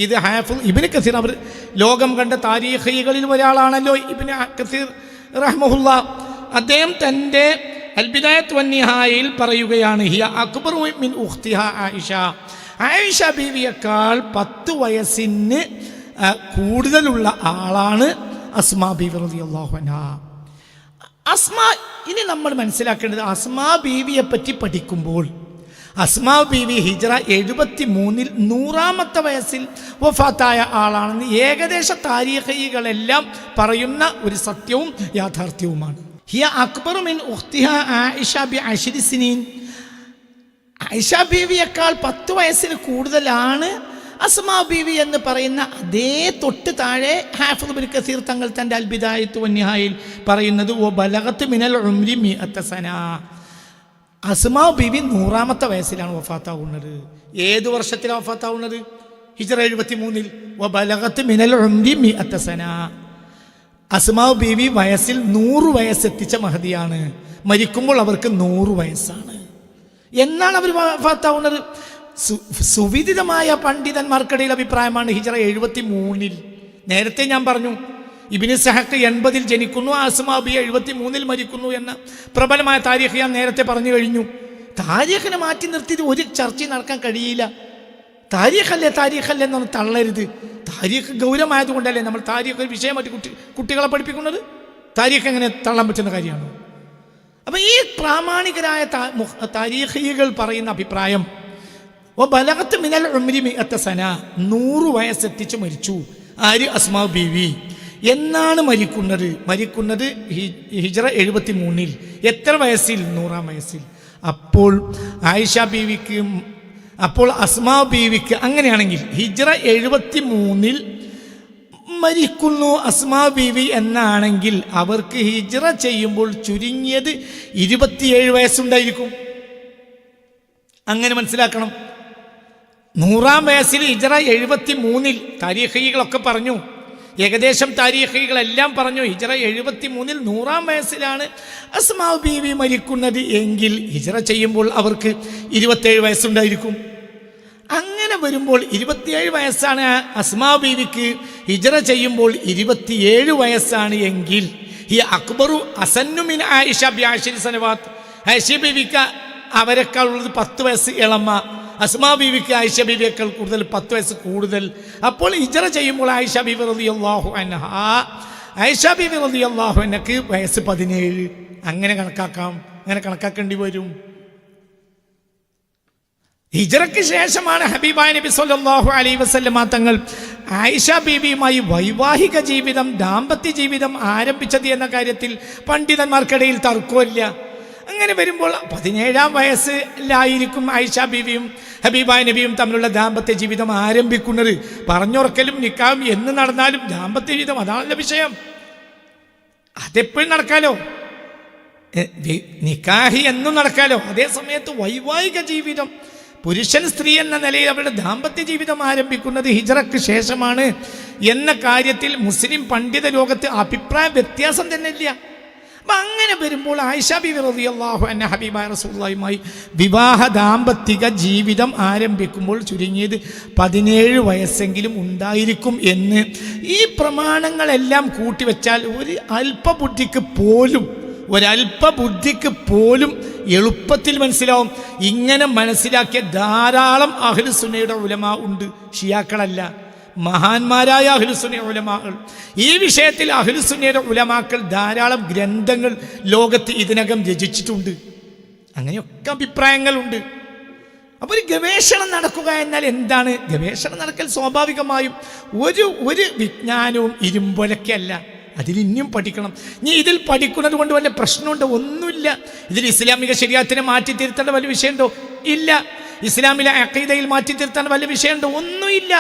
[SPEAKER 1] ഇത് ഹാഫിദ് ഇബ്നു കസീർ, അവർ ലോകം കണ്ട താരീഖികളിൽ ഒരാളാണല്ലോ ഇബ്നു കസീർ റഹ്മഹുല്ലാ. അദ്ദേഹം തൻ്റെ അൽ ബിദായത്ത് വന്നിഹായിൽ പറയുകയാണ്, ഹിയ അക്ബറു മിൻ ഉഖ്തിഹാ ആയിഷ. ആയിഷ ബീവിയേക്കാൾ 10 വയസ്സിന് കൂടുതലുള്ള ആളാണ് അസ്മാ ബീവി റളിയല്ലാഹു അൻഹാ. ഇനി നമ്മൾ മനസ്സിലാക്കേണ്ടത്, അസ്മാ ബീവിയെ പറ്റി പഠിക്കുമ്പോൾ അസ്മാ ബീവി ഹിജ്റ 73-ൽ 100-ാമത്തെ വയസ്സിൽ വഫാത്തായ ആളാണെന്ന് ഏകദേശ താരീഖികളെല്ലാം പറയുന്ന ഒരു സത്യവും യാഥാർത്ഥ്യവുമാണ്. ഹിയ അക്ബറു മിൻ ഉഖ്തിഹാ ആയിഷ ബിഅശ്രി സിനീൻ. ആയിഷ ബീവിയേക്കാൾ 10 വയസ്സിന് കൂടുതലാണ് അസ്മാ ബീവി എന്ന് പറയുന്ന അതേ തൊട്ട് താഴെ ഹാഫിദ് ഇബ്നു കസീർ തങ്ങൾ തൻ്റെ അൽ ബിദായത്ത് വന്നിഹായിൽ പറയുന്നത്, ഓ ബലഗത്ത് മിനൽ ഉംരി മിഅത്ത സന. അസ്മാ ബീവി 100-ാമത്തെ വയസ്സിലാണ് വഫാത്താവുന്നത്. ഏത് വർഷത്തിലാണ് വഫാത്താവുന്നത്? ഹിജ്റ 73-ൽ. ഓ ബലഗത്ത് മിനൽ ഉംരി മിഅത്ത സന. അസ്മാ ബീവി വയസ്സിൽ 100 വയസ്സെത്തിച്ച മഹദിയാണ്. മരിക്കുമ്പോൾ അവർക്ക് 100 വയസ്സാണ്. എന്നാണ് അവർ വഫാത്താവുന്നത്? സുവിദിതമായ പണ്ഡിതന്മാർക്കിടയിൽ അഭിപ്രായമാണ് ഹിജ്റ 73-ൽ. നേരത്തെ ഞാൻ പറഞ്ഞു, ഇബ്നു സഹക്ക് 80-ൽ ജനിക്കുന്നു, അസ്മാ ബി 73-ൽ മരിക്കുന്നു എന്ന പ്രബലമായ താരീഖ് ഞാൻ നേരത്തെ പറഞ്ഞു കഴിഞ്ഞു. താരീഖിനെ മാറ്റി നിർത്തിയത് ഒരു ചർച്ചയും നടക്കാൻ കഴിയില്ല. താരീഖല്ലേ എന്നൊന്നും തള്ളരുത്. താരീഖ് ഗൗരവമായതുകൊണ്ടല്ലേ നമ്മൾ താരീഖ് ഒരു വിഷയമായിട്ട് കുട്ടികളെ പഠിപ്പിക്കുന്നത്. താരീഖ് എങ്ങനെ തള്ളാൻ പറ്റുന്ന കാര്യമാണോ? അപ്പം ഈ പ്രാമാണികരായ താരീഖികൾ പറയുന്ന അഭിപ്രായം, ബലഗത്ത് മിനൽ ഉംരി മിഅത്ത സന, 100 വയസ്സെത്തിച്ച് മരിച്ചു. ആര്? അസ്മാ ബീവി എന്നാണ് മരിക്കുന്നത് ഹിജ്റ 73-ൽ. എത്ര വയസ്സിൽ? 100-ാം വയസ്സിൽ. അപ്പോൾ അസ്മാ ബീവിക്ക് അങ്ങനെയാണെങ്കിൽ ഹിജ്റ 73-ൽ മരിക്കുന്നു അസ്മാ ബീവി എന്നാണെങ്കിൽ അവർക്ക് ഹിജ്റ ചെയ്യുമ്പോൾ ചുരുങ്ങിയത് 27 വയസ്സുണ്ടായിരിക്കും. അങ്ങനെ മനസ്സിലാക്കണം. 100-ാം വയസ്സിൽ ഹിജ്റ 73-ൽ താരീഖികളൊക്കെ പറഞ്ഞു ഏകദേശം താരീഖികളെല്ലാം പറഞ്ഞു ഹിജ്റ 73-ൽ 100-ാം വയസ്സിലാണ് അസ്മാ ബീവി മരിക്കുന്നത് എങ്കിൽ ഹിജ്റ ചെയ്യുമ്പോൾ അവർക്ക് 27 വയസ്സുണ്ടായിരിക്കും. അങ്ങനെ വരുമ്പോൾ 27 വയസ്സാണ് അസ്മാ ബീവിക്ക്, ഹിജ്റ ചെയ്യുമ്പോൾ 27 വയസ്സാണ് എങ്കിൽ ഈ അക്ബറു അസന്നു മിൻ ആയിഷ ബിഅശ്രി സനവാത്ത്, ആയിഷ ബീവിക്ക് അവരെക്കാൾ ഉള്ളത് 10 വയസ്സ് ഇളമ, അസ്മാ ബീവിക്ക് ആയിഷ ബീവിയേക്കാൾ കൂടുതൽ 10 വയസ്സ് കൂടുതൽ. അപ്പോൾ ഹിജ്റ ചെയ്യുമ്പോൾ ആയിഷ ബീവി റളിയല്ലാഹു അൻഹാ, ആയിഷ ബീവി റളിയല്ലാഹു അൻഹക്ക് വയസ്സ് 17. അങ്ങനെ കണക്കാക്കാം, അങ്ങനെ കണക്കാക്കേണ്ടി വരും. ഹിജ്റയ്ക്ക് ശേഷമാണ് ഹബീബായ നബി സല്ലല്ലാഹു അലൈഹി വസല്ലമ തങ്ങൾ ആയിഷ ബീവിയുമായി വൈവാഹിക ജീവിതം, ദാമ്പത്യ ജീവിതം ആരംഭിച്ചത് എന്ന കാര്യത്തിൽ പണ്ഡിതന്മാർക്കിടയിൽ തർക്കമില്ല. അങ്ങനെ വരുമ്പോൾ 17-ാം വയസ്സിലായിരിക്കും ആയിഷ ബീവിയും ഹബീബായ നബിയും തമ്മിലുള്ള ദാമ്പത്യ ജീവിതം ആരംഭിക്കുന്നത്. പറഞ്ഞുറക്കലും നിക്കാഹും എന്ന് നടന്നാലും ദാമ്പത്യ ജീവിതം അതാണല്ലോ വിഷയം, അതെപ്പോഴും നടക്കാലോ, നിക്കാഹി എന്നും നടക്കാലോ. അതേ സമയത്ത് വൈവാഹിക ജീവിതം, പുരുഷൻ സ്ത്രീ എന്ന നിലയിൽ അവരുടെ ദാമ്പത്യ ജീവിതം ആരംഭിക്കുന്നത് ഹിജ്റയ്ക്ക് ശേഷമാണ് എന്ന കാര്യത്തിൽ മുസ്ലിം പണ്ഡിത ലോകത്ത് അഭിപ്രായ വ്യത്യാസം തന്നെ ഇല്ല. അപ്പം അങ്ങനെ വരുമ്പോൾ ആയിഷ ബീവി റളിയല്ലാഹു അൻഹ ഹബീബായ റസൂലുള്ളാഹിയുമായി വിവാഹ ദാമ്പത്തിക ജീവിതം ആരംഭിക്കുമ്പോൾ ചുരുങ്ങിയത് 17 വയസ്സെങ്കിലും ഉണ്ടായിരിക്കും എന്ന് ഈ പ്രമാണങ്ങളെല്ലാം കൂട്ടിവെച്ചാൽ ഒരല്പബുദ്ധിക്ക് പോലും എളുപ്പത്തിൽ മനസ്സിലാവും. ഇങ്ങനെ മനസ്സിലാക്കിയ ധാരാളം അഹ്ലുസുന്നയുടെ ഉലമാ ഉണ്ട്, ഷിയാക്കളല്ല, മഹാന്മാരായ അഹ്ലുസുന്ന ഉലമാക്കൾ. ഈ വിഷയത്തിൽ അഹ്ലുസുന്നയുടെ ഉലമാക്കൾ ധാരാളം ഗ്രന്ഥങ്ങൾ ലോകത്ത് ഇതിനകം രചിച്ചിട്ടുണ്ട്. അങ്ങനെയൊക്കെ അഭിപ്രായങ്ങളുണ്ട്. അപ്പോൾ ഒരു ഗവേഷണം നടക്കുക എന്നാൽ എന്താണ്? ഗവേഷണം നടക്കൽ സ്വാഭാവികമായും ഒരു വിജ്ഞാനവും ഇരുമ്പൊലക്കല്ല, അതിലിനിയും പഠിക്കണം. ഇനി ഇതിൽ പഠിക്കുന്നത് കൊണ്ട് വല്ല പ്രശ്നമുണ്ടോ? ഒന്നുമില്ല. ഇതിൽ ഇസ്ലാമിക ശരീഅത്തിനെ മാറ്റി തിരുത്തേണ്ട വല്ല വിഷയമുണ്ടോ? ഇല്ല. ഇസ്ലാമിലെ അഖീദയിൽ മാറ്റി തിരുത്തേണ്ട വല്ല വിഷയമുണ്ടോ? ഒന്നുമില്ല.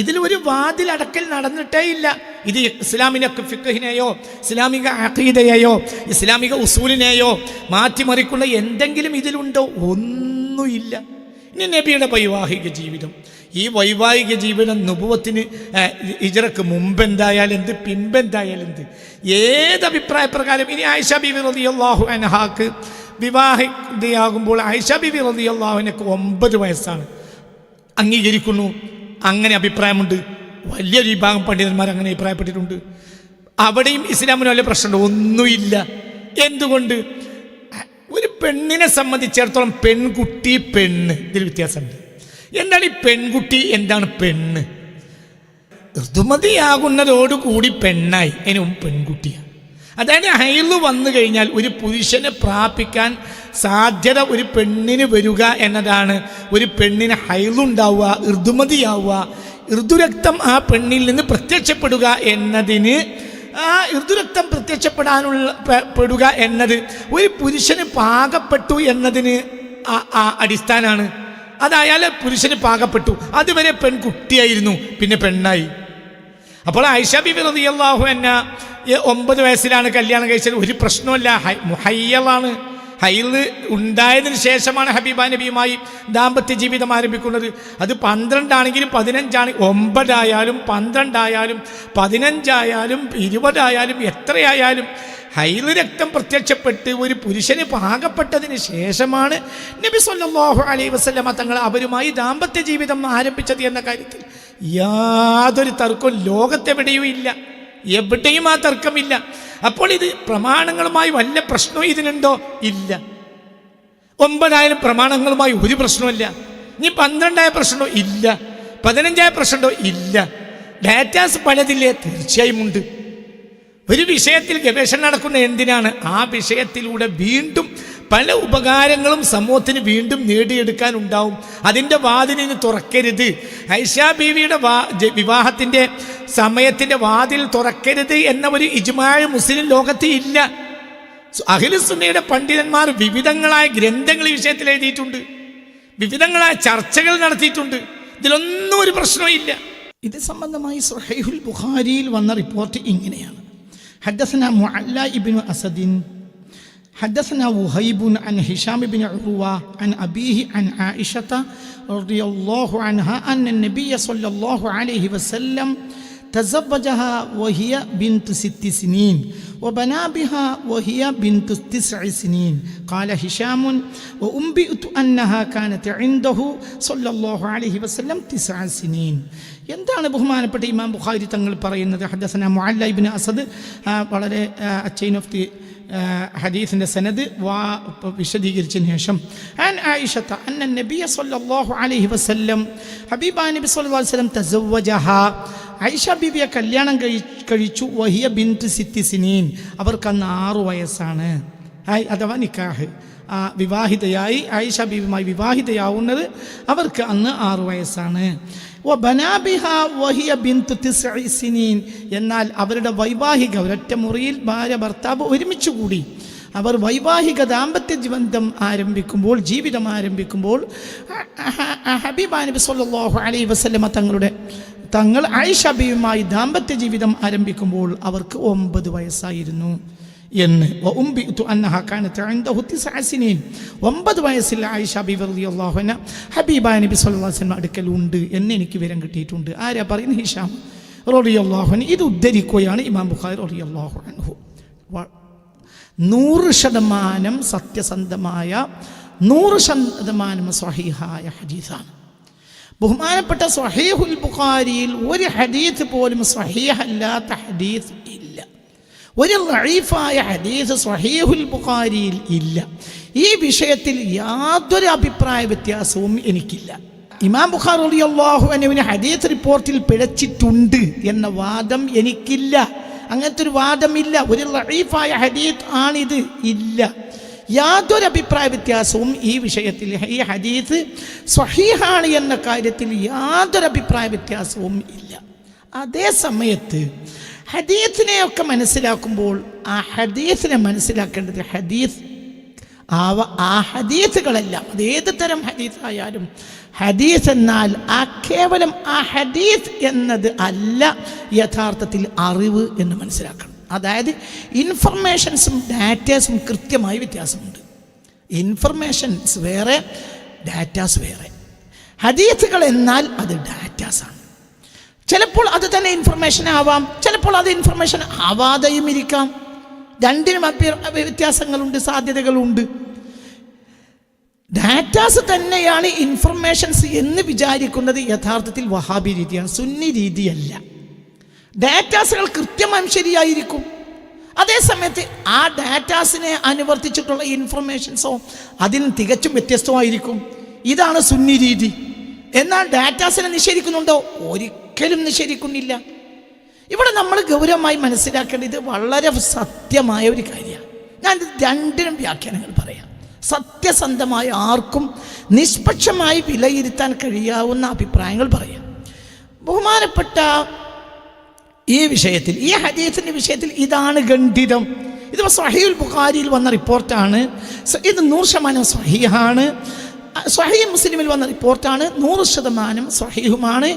[SPEAKER 1] ഇതിൽ ഒരു വാതിൽ അടക്കൽ നടന്നിട്ടേ ഇല്ല. ഇത് ഇസ്ലാമിക ഫിഖ്ഹിനെയോ ഇസ്ലാമിക അഖീദയെയോ ഇസ്ലാമിക ഉസൂലിനെയോ മാറ്റിമറിക്കുന്ന എന്തെങ്കിലും ഇതിലുണ്ടോ? ഒന്നുമില്ല. ഇനി നബിയുടെ വൈവാഹിക ജീവിതം, ഈ വൈവാഹിക ജീവിതം നുബുവത്തിന് ഹിജ്റക്ക് മുമ്പെന്തായാലും എന്ത്, പിമ്പെന്തായാലും എന്ത്, ഏതഭിപ്രായ പ്രകാരം. ഇനി ആയിഷ ബീവി റളിയല്ലാഹു അൻഹാക്ക് വിവാഹിതയാകുമ്പോൾ ആയിഷ ബീവി റളിയല്ലാഹു അൻഹക്ക് 9 വയസ്സാണ്, അംഗീകരിക്കുന്നു. അങ്ങനെ അഭിപ്രായമുണ്ട്. വലിയൊരു വിഭാഗം പണ്ഡിതന്മാർ അങ്ങനെ അഭിപ്രായപ്പെട്ടിട്ടുണ്ട്. അവിടെയും ഇസ്ലാമിന് വല്ല പ്രശ്നമുണ്ടോ? ഒന്നുമില്ല. എന്തുകൊണ്ട്? ഒരു പെണ്ണിനെ സംബന്ധിച്ചിടത്തോളം പെൺകുട്ടി, പെണ്ണ്, ഇതിൽ വ്യത്യാസമുണ്ട്. എന്താണ് ഈ പെൺകുട്ടി, എന്താണ് പെണ്ണ്? ഋതുമതിയാകുന്നതോടുകൂടി പെണ്ണായി, അതിനും പെൺകുട്ടിയാണ്. അതായത് ഹൈള് വന്നു കഴിഞ്ഞാൽ ഒരു പുരുഷനെ പ്രാപിക്കാൻ സാധ്യത ഒരു പെണ്ണിന് വരിക എന്നതാണ്. ഒരു പെണ്ണിന് ഹൈളുണ്ടാവുക, ഋതുമതിയാവുക, ഋതുരക്തം ആ പെണ്ണിൽ നിന്ന് പ്രത്യക്ഷപ്പെടുക എന്നതിന്, ആ ഋതുരക്തം പ്രത്യക്ഷപ്പെടാനുള്ള എന്നത് ഒരു പുരുഷന് പാകപ്പെട്ടു എന്നതിന് അടിസ്ഥാനമാണ്. അതായാൽ പുരുഷന് പാകപ്പെട്ടു, അതുവരെ പെൺകുട്ടിയായിരുന്നു, പിന്നെ പെണ്ണായി. അപ്പോൾ ആയിഷ ബീബി റളിയല്ലാഹു അൻഹ 9 വയസ്സിലാണ് കല്യാണം കഴിച്ചത്. ഒരു പ്രശ്നമല്ല, മുഹയ്യളാണ്. ഹൈള് ഉണ്ടായതിനു ശേഷമാണ് ഹബീബ നബിയുമായി ദാമ്പത്യ ജീവിതം ആരംഭിക്കുന്നത്. അത് 12 ആണെങ്കിലും 15 9 ആയാലും 12 ആയാലും 15 ആയാലും 20 ആയാലും എത്രയായാലും ഹൈള് രക്തം പ്രത്യക്ഷപ്പെട്ട് ഒരു പുരുഷന് പാകപ്പെട്ടതിന് ശേഷമാണ് നബി സല്ലല്ലാഹു അലൈഹി വസല്ലമ തങ്ങൾ അവരുമായി ദാമ്പത്യ ജീവിതം ആരംഭിച്ചത് എന്ന കാര്യത്തിൽ യാതൊരു തർക്കവും ലോകത്തെവിടെയും ഇല്ല, എവിടെയും ആ തർക്കമില്ല. അപ്പോൾ ഇത് പ്രമാണങ്ങളുമായി വല്ല പ്രശ്നവും ഇതിനുണ്ടോ? ഇല്ല. 9 ആയാലും പ്രമാണങ്ങളുമായി ഒരു പ്രശ്നമില്ല. ഇനി 12 ആയ പ്രശ്നമോ? ഇല്ല. 15 ആയ പ്രശ്നമുണ്ടോ? ഇല്ല. ഡാറ്റാസ് പലതില്ലേ? തീർച്ചയായും ഉണ്ട്. ഒരു വിഷയത്തിൽ ഗവേഷണം നടക്കുന്ന എന്തിനാണ്? ആ വിഷയത്തിലൂടെ വീണ്ടും പല ഉപകാരങ്ങളും സമൂഹത്തിന് വീണ്ടും നേടിയെടുക്കാനുണ്ടാവും. അതിൻ്റെ വാതിലിന് തുറക്കരുത്. ആയിഷ ബീവിയുടെ വിവാഹത്തിൻ്റെ സമയത്തിൻ്റെ വാതിൽ തുറക്കരുത് എന്ന ഒരു ഇജ്മാഅ് മുസ്ലിം ലോകത്ത് ഇല്ല. അഹ്ലുസുന്നയുടെ പണ്ഡിതന്മാർ വിവിധങ്ങളായ ഗ്രന്ഥങ്ങൾ ഈ വിഷയത്തിൽ എഴുതിയിട്ടുണ്ട്, വിവിധങ്ങളായ ചർച്ചകൾ നടത്തിയിട്ടുണ്ട്. ഇതിലൊന്നും ഒരു പ്രശ്നമില്ല. ഇത് സംബന്ധമായി സ്വഹീഹുൽ ബുഖാരിയിൽ വന്ന റിപ്പോർട്ട് ഇങ്ങനെയാണ്: ഹദ്ദസനാ മുഅല്ല ഇബ്നു അസദിൻ حدثنا وهيب عن هشام بن عروة عن أبيه عن عائشة رضي الله عنها أن النبي صلى الله عليه وسلم تزوجها وهي بنت 6 سنين وبنى بها وهي بنت 9 سنين. قال هشام وأنبئت أنها كانت عنده صلى الله عليه وسلم 9 سنين. എന്താണ് ബഹുമാനപ്പെട്ട ഇമാം ബുഖാരി തങ്ങൾ പറയുന്നത്? ഹദസന മുഅല്ല ഇബ്നു അസദ്, വളരെ ചെയിൻ ഓഫ് ദി ഹദീസിൻ്റെ സനദ് വിശദീകരിച്ചതിന് ശേഷം അൻ ആയിഷത അന്ന നബിയ സല്ലല്ലാഹു അലൈഹി വസല്ലം, ഹബീബായ നബി സല്ലല്ലാഹു അലൈഹി വസല്ലം തസവ്വജഹ, ആയിഷ ബീബിയെ കല്യാണം കഴിച്ചു. വഹിയ ബിൻത് 6 സിനീൻ, അവർക്ക് അന്ന് 6 വയസ്സാണ്. അഥവാ നിക്കാഹ്, വിവാഹിതയായി ആയിഷ ബീബിയുമായി വിവാഹിതയാവുന്നത് അവർക്ക് അന്ന് 6 വയസ്സാണ്. എന്നാൽ അവരുടെ വൈവാഹിക, ഒരൊറ്റ മുറിയിൽ ഭാര്യ ഭർത്താവ് ഒരുമിച്ച് കൂടി അവർ വൈവാഹിക ദാമ്പത്യ ബന്ധം ആരംഭിക്കുമ്പോൾ, ജീവിതം ആരംഭിക്കുമ്പോൾ ഹബീബായ നബി സല്ലല്ലാഹു അലൈഹി വസല്ലമ തങ്ങൾ ആയിഷ ബീവിയുമായി ദാമ്പത്യ ജീവിതം ആരംഭിക്കുമ്പോൾ അവർക്ക് 9 വയസ്സായിരുന്നു എന്ന്. 9 വയസ്സിൽ ആയിഷ ബീവി റളിയല്ലാഹു അൻഹ ഹബീബായ നബി സല്ലല്ലാഹു അലൈഹി വസല്ലം അടുക്കലുണ്ട് എന്ന് എനിക്ക് വിവരം കിട്ടിയിട്ടുണ്ട്. ആരാ പറയുന്നത്? ഹിഷാം റളിയല്ലാഹു അൻഹു. ഇത് ഉദ്ധരിക്കുകയാണ് ഇമാം ബുഖാരി റളിയല്ലാഹു അൻഹു. 100% സത്യസന്ധമായ, 100% സ്വഹീഹായ ഹദീസാണ്. ബഹുമാനപ്പെട്ട സ്വഹീഹുൽ ബുഖാരിയിൽ ഒരു ഹദീസ് പോലും സ്വഹീഹല്ലാത്ത ഹദീസ് ഇല്ല. ഒരു ദഈഫായ ഹദീസ് സ്വഹീഹുൽ ബുഖാരിയിൽ ഇല്ല. ഈ വിഷയത്തിൽ യാതൊരു അഭിപ്രായ വ്യത്യാസവും എനിക്കില്ല. ഇമാം ബുഖാരി റളിയല്ലാഹു അൻഹുവിന് ഹദീസ് റിപ്പോർട്ടിൽ പിഴച്ചിട്ടുണ്ട് എന്ന വാദം എനിക്കില്ല. അങ്ങനത്തെ ഒരു വാദമില്ല. ഒരു ദഈഫായ ഹദീസ് ആണിത്, ഇല്ല. യാതൊരു അഭിപ്രായ വ്യത്യാസവും ഈ വിഷയത്തിൽ, ഈ ഹദീസ് സ്വഹീഹാണ് എന്ന കാര്യത്തിൽ യാതൊരു അഭിപ്രായ വ്യത്യാസവും ഇല്ല. അതേ സമയത്ത് ഹദീസിനെയൊക്കെ മനസ്സിലാക്കുമ്പോൾ ആ ഹദീസിനെ മനസ്സിലാക്കേണ്ടത് ആ ഹദീസുകളെല്ലാം, അത് ഏത് തരം ഹദീസ് ആയാലും, ഹദീസ് എന്നാൽ കേവലം ആ ഹദീസ് എന്നത് അല്ല യഥാർത്ഥത്തിൽ അറിവ് എന്ന് മനസ്സിലാക്കണം. അതായത് ഇൻഫർമേഷൻസും ഡാറ്റാസും കൃത്യമായി വ്യത്യാസമുണ്ട്. ഇൻഫർമേഷൻസ് വേറെ, ഡാറ്റാസ് വേറെ. ഹദീസുകൾ എന്നാൽ അത് ഡാറ്റാസാണ്. ചിലപ്പോൾ അത് തന്നെ ഇൻഫർമേഷൻ ആവാം, ചിലപ്പോൾ അത് ഇൻഫർമേഷൻ ആവാതെയും ഇരിക്കാം. രണ്ടിനും വ്യത്യാസങ്ങളുണ്ട്, സാധ്യതകളുണ്ട്. ഡാറ്റാസ് തന്നെയാണ് ഇൻഫർമേഷൻസ് എന്ന് വിചാരിക്കുന്നത് യഥാർത്ഥത്തിൽ വഹാബി രീതിയാണ്, സുന്നി രീതിയല്ല. ഡാറ്റാസുകൾ കൃത്യമായും ശരിയായിരിക്കും. അതേസമയത്ത് ആ ഡാറ്റാസിനെ അനുവർത്തിച്ചിട്ടുള്ള ഇൻഫർമേഷൻസോ അതിന് തികച്ചും വ്യത്യസ്തമായിരിക്കും. ഇതാണ് സുന്നി രീതി. എന്നാൽ ഡാറ്റാസിനെ നിഷേധിക്കുന്നുണ്ടോ? ഒരിക്കലും നിഷേധിക്കുന്നില്ല. ഇവിടെ നമ്മൾ ഗൗരവമായി മനസ്സിലാക്കേണ്ടത് ഇത് വളരെ സത്യമായ ഒരു കാര്യമാണ്. ഞാൻ രണ്ടിനും വ്യാഖ്യാനങ്ങൾ പറയാം. സത്യസന്ധമായ ആർക്കും നിഷ്പക്ഷമായി വിലയിരുത്താൻ കഴിയാവുന്ന അഭിപ്രായങ്ങൾ പറയാം. ബഹുമാനപ്പെട്ട ഈ വിഷയത്തിൽ, ഈ ഹദീസിൻ്റെ വിഷയത്തിൽ ഇതാണ് ഖണ്ഡിതം. ഇത് സ്വഹീഹുൽ ബുഖാരിയിൽ വന്ന റിപ്പോർട്ടാണ്. ഇത് 100% സ്വഹീഹാണ്. സ്വഹീഹ് മുസ്ലിമിൽ വന്ന റിപ്പോർട്ടാണ്, 100% സ്വഹീഹുമാണ്.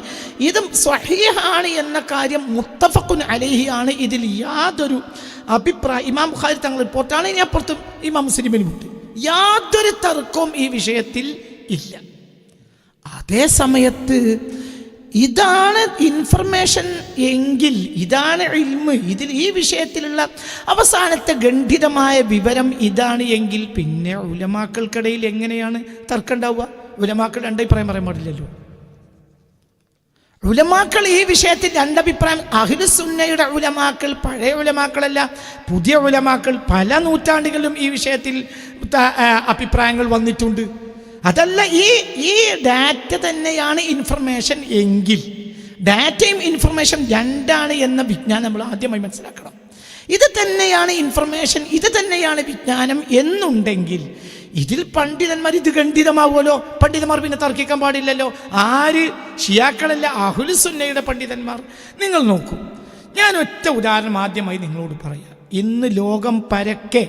[SPEAKER 1] ഇതും സ്വഹീഹാണ് എന്ന കാര്യം മുത്തഫഖുൻ അലൈഹിയാണ്. ഇതിൽ യാതൊരു അഭിപ്രായം, ഇമാം ബുഖാരി തങ്ങൾ റിപ്പോർട്ടാണ്, ഇനി അപ്പുറത്തും ഇമാം മുസ്ലിമിനുമുണ്ട്. യാതൊരു തർക്കവും ഈ വിഷയത്തിൽ ഇല്ല. അതേ സമയത്ത് ഇതാണ് ഇൻഫർമേഷൻ എങ്കിൽ, ഇതാണ് ഇൽമ്, ഇതിൽ ഈ വിഷയത്തിലുള്ള അവസാനത്തെ ഖണ്ഡിതമായ വിവരം ഇതാണ് എങ്കിൽ പിന്നെ ഉലമാക്കൾക്കിടയിൽ എങ്ങനെയാണ് തർക്കം ഉണ്ടാവുക? ഉലമാക്കൾ രണ്ടഭിപ്രായം പറയാൻ പാടില്ലല്ലോ. ഉലമാക്കൾ ഈ വിഷയത്തിൽ രണ്ടഭിപ്രായം. അഹ്ലുസുന്നയുടെ ഉലമാക്കൾ, പഴയ ഉലമാക്കളല്ല, പുതിയ ഉലമാക്കൾ, പല നൂറ്റാണ്ടുകളിലും ഈ വിഷയത്തിൽ അഭിപ്രായങ്ങൾ വന്നിട്ടുണ്ട്. അതല്ല, ഈ ഡാറ്റ തന്നെയാണ് ഇൻഫർമേഷൻ എങ്കിൽ, ഡാറ്റയും ഇൻഫർമേഷൻ രണ്ടാണ് എന്ന വിജ്ഞാനം നമ്മൾ ആദ്യമായി മനസ്സിലാക്കണം. ഇത് തന്നെയാണ് ഇൻഫർമേഷൻ, ഇത് തന്നെയാണ് വിജ്ഞാനം എന്നുണ്ടെങ്കിൽ ഇതിൽ പണ്ഡിതന്മാർ ഇത് ഖണ്ഡിതമാവുമല്ലോ. പണ്ഡിതന്മാർ പിന്നെ തർക്കിക്കാൻ പാടില്ലല്ലോ. ആര്? ഷിയാക്കളല്ല, അഹ്ലുസുന്നയുടെ പണ്ഡിതന്മാർ. നിങ്ങൾ നോക്കൂ, ഞാൻ ഒറ്റ ഉദാഹരണം ആദ്യമായി നിങ്ങളോട് പറയാം. ഇന്ന് ലോകം പരക്കെ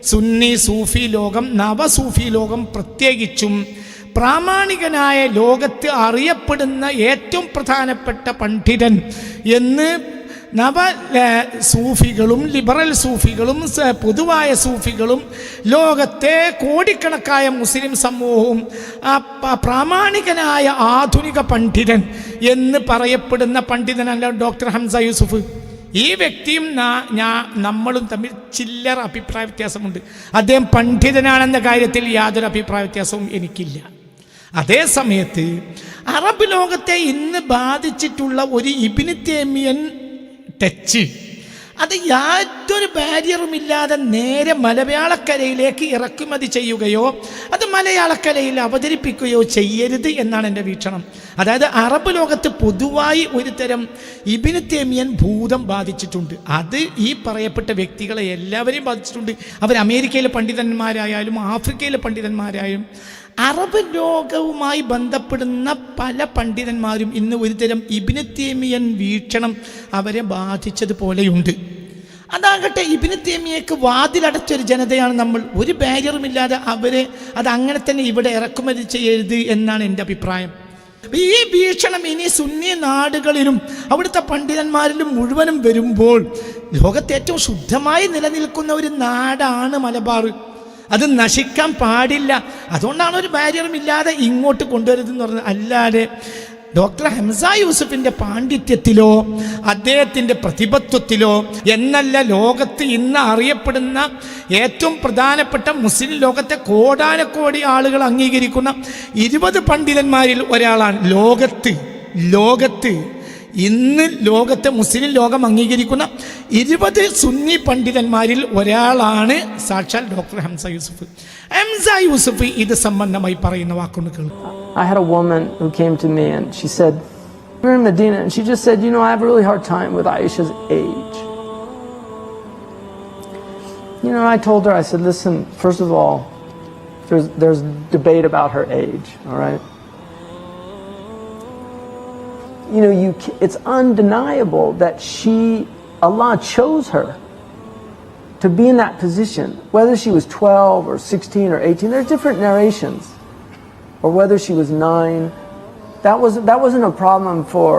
[SPEAKER 1] സുന്നി സൂഫി ലോകം, നവസൂഫി ലോകം പ്രത്യേകിച്ചും പ്രാമാണികനായ ലോകത്ത് അറിയപ്പെടുന്ന ഏറ്റവും പ്രധാനപ്പെട്ട പണ്ഡിതൻ എന്ന് സൂഫികളും ലിബറൽ സൂഫികളും പൊതുവായ സൂഫികളും ലോകത്തെ കോടിക്കണക്കായ മുസ്ലിം സമൂഹവും പ്രാമാണികനായ ആധുനിക പണ്ഡിതൻ എന്ന് പറയപ്പെടുന്ന പണ്ഡിതനല്ല ഡോക്ടർ ഹംസ യൂസുഫ്. ഈ വ്യക്തിയും നമ്മളും തമ്മിൽ ചില്ലറ അഭിപ്രായ വ്യത്യാസമുണ്ട്. അദ്ദേഹം പണ്ഡിതനാണെന്ന കാര്യത്തിൽ യാതൊരു അഭിപ്രായ വ്യത്യാസവും എനിക്കില്ല. അതേ സമയത്ത് അറബ് ലോകത്തെ ഇന്ന് ബാധിച്ചിട്ടുള്ള ഒരു ഇബ്നു തൈമിയ്യൻ ടച്ച്, അത് യാതൊരു ബാരിയറുമില്ലാതെ നേരെ മലയാളക്കരയിലേക്ക് ഇറക്കുമതി ചെയ്യുകയോ അത് മലയാളക്കരയിൽ അവതരിപ്പിക്കുകയോ ചെയ്യരുത് എന്നാണ് എൻ്റെ വീക്ഷണം. അതായത് അറബ് ലോകത്ത് പൊതുവായി ഒരു തരം ഇബ്നു തൈമിയ്യൻ ഭൂതം ബാധിച്ചിട്ടുണ്ട്. അത് ഈ പറയപ്പെട്ട വ്യക്തികളെ എല്ലാവരെയും ബാധിച്ചിട്ടുണ്ട്. അവർ അമേരിക്കയിലെ പണ്ഡിതന്മാരായാലും ആഫ്രിക്കയിലെ പണ്ഡിതന്മാരായാലും അറബ് ലോകവുമായി ബന്ധപ്പെടുന്ന പല പണ്ഡിതന്മാരും ഇന്ന് ഒരുതരം ഇബ്നു തൈമിയ്യൻ വീക്ഷണം അവരെ ബാധിച്ചതുപോലെയുണ്ട്. അതാകട്ടെ ഇബ്നു തൈമിയ്യക്ക് വാതിലടച്ചൊരു ജനതയാണ് നമ്മൾ. ഒരു ബാരിയറുമില്ലാതെ അവരെ അത് അങ്ങനെ തന്നെ ഇവിടെ ഇറക്കുമതി ചെയ്യരുത് എന്നാണ് എൻ്റെ അഭിപ്രായം. ഈ വീക്ഷണം ഇനി സുന്നി നാടുകളിലും അവിടുത്തെ പണ്ഡിതന്മാരിലും മുഴുവനും വരുമ്പോൾ ലോകത്തെ ഏറ്റവും ശുദ്ധമായി നിലനിൽക്കുന്ന ഒരു നാടാണ് മലബാർ. അത് നശിക്കാൻ പാടില്ല. അതുകൊണ്ടാണ് ഒരു ബാരിയറും ഇല്ലാതെ ഇങ്ങോട്ട് കൊണ്ടുവരുതെന്ന് പറഞ്ഞത്. അല്ലാതെ ഡോക്ടർ ഹംസ യൂസുഫിൻ്റെ പാണ്ഡിത്യത്തിലോ അദ്ദേഹത്തിൻ്റെ പ്രതിബദ്ധത്തിലോ എന്നല്ല ലോകത്ത് ഇന്ന് അറിയപ്പെടുന്ന ഏറ്റവും പ്രധാനപ്പെട്ട മുസ്ലിം ലോകത്തെ കോടാനക്കോടി ആളുകൾ അംഗീകരിക്കുന്ന 20 പണ്ഡിതന്മാരിൽ ഒരാളാണ് ലോകത്ത് ഇന്ന് ലോകത്തെ മുസ്ലിം ലോകം അംഗീകരിക്കുന്ന 20 സുന്നി പണ്ഡിതന്മാരിൽ ഒരാളാണ് സാക്ഷാൽ ഡോക്ടർ ഹംസ യൂസുഫ്. ഹംസ യൂസുഫ് ഇത് സംബന്ധമായി പറയുന്ന വാക്കുകൾ കേൾക്കും.
[SPEAKER 2] I had a woman who came to me and she said, we're in Medina, and she just said, I have a really hard time with Aisha's age. I told her, I said, listen, first of all, there's debate about her age, all right? It's undeniable that Allah chose her to be in that position, whether she was 12 or 16 or 18. There's different narrations. Or whether she was 9, that wasn't a problem for.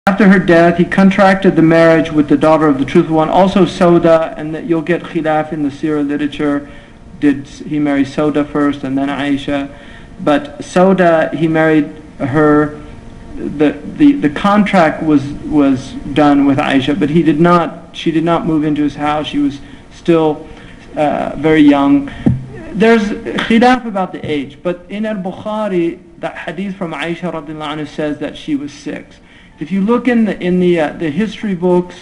[SPEAKER 2] After her death, he contracted the marriage with the daughter of the Truthful One, also Sauda, and that you'll get khilaf in the Sirah literature. Did he marry Sauda first and then Aisha? But Sauda, he married her. The contract was done with Aisha, but she did not move into his house. She was still very young. There's khilaf about the age, but in al-Bukhari, the hadith from Aisha radhiyallahu anha says that she was 6. If you look in the history books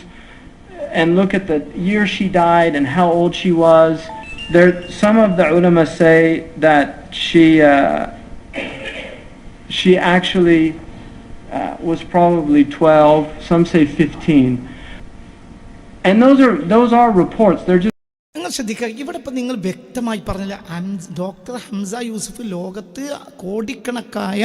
[SPEAKER 2] and look at the year she died and how old she was, some of the ulama say that she actually was probably 12. Some say 15, and those are reports. They're just.
[SPEAKER 1] നിങ്ങൾ ശ്രദ്ധിക്കുക, ഇവിടെ ഇപ്പം നിങ്ങൾ വ്യക്തമായി പറഞ്ഞില്ല, doctor Hamza Yusuf ലോകത്ത് കോടിക്കണക്കായ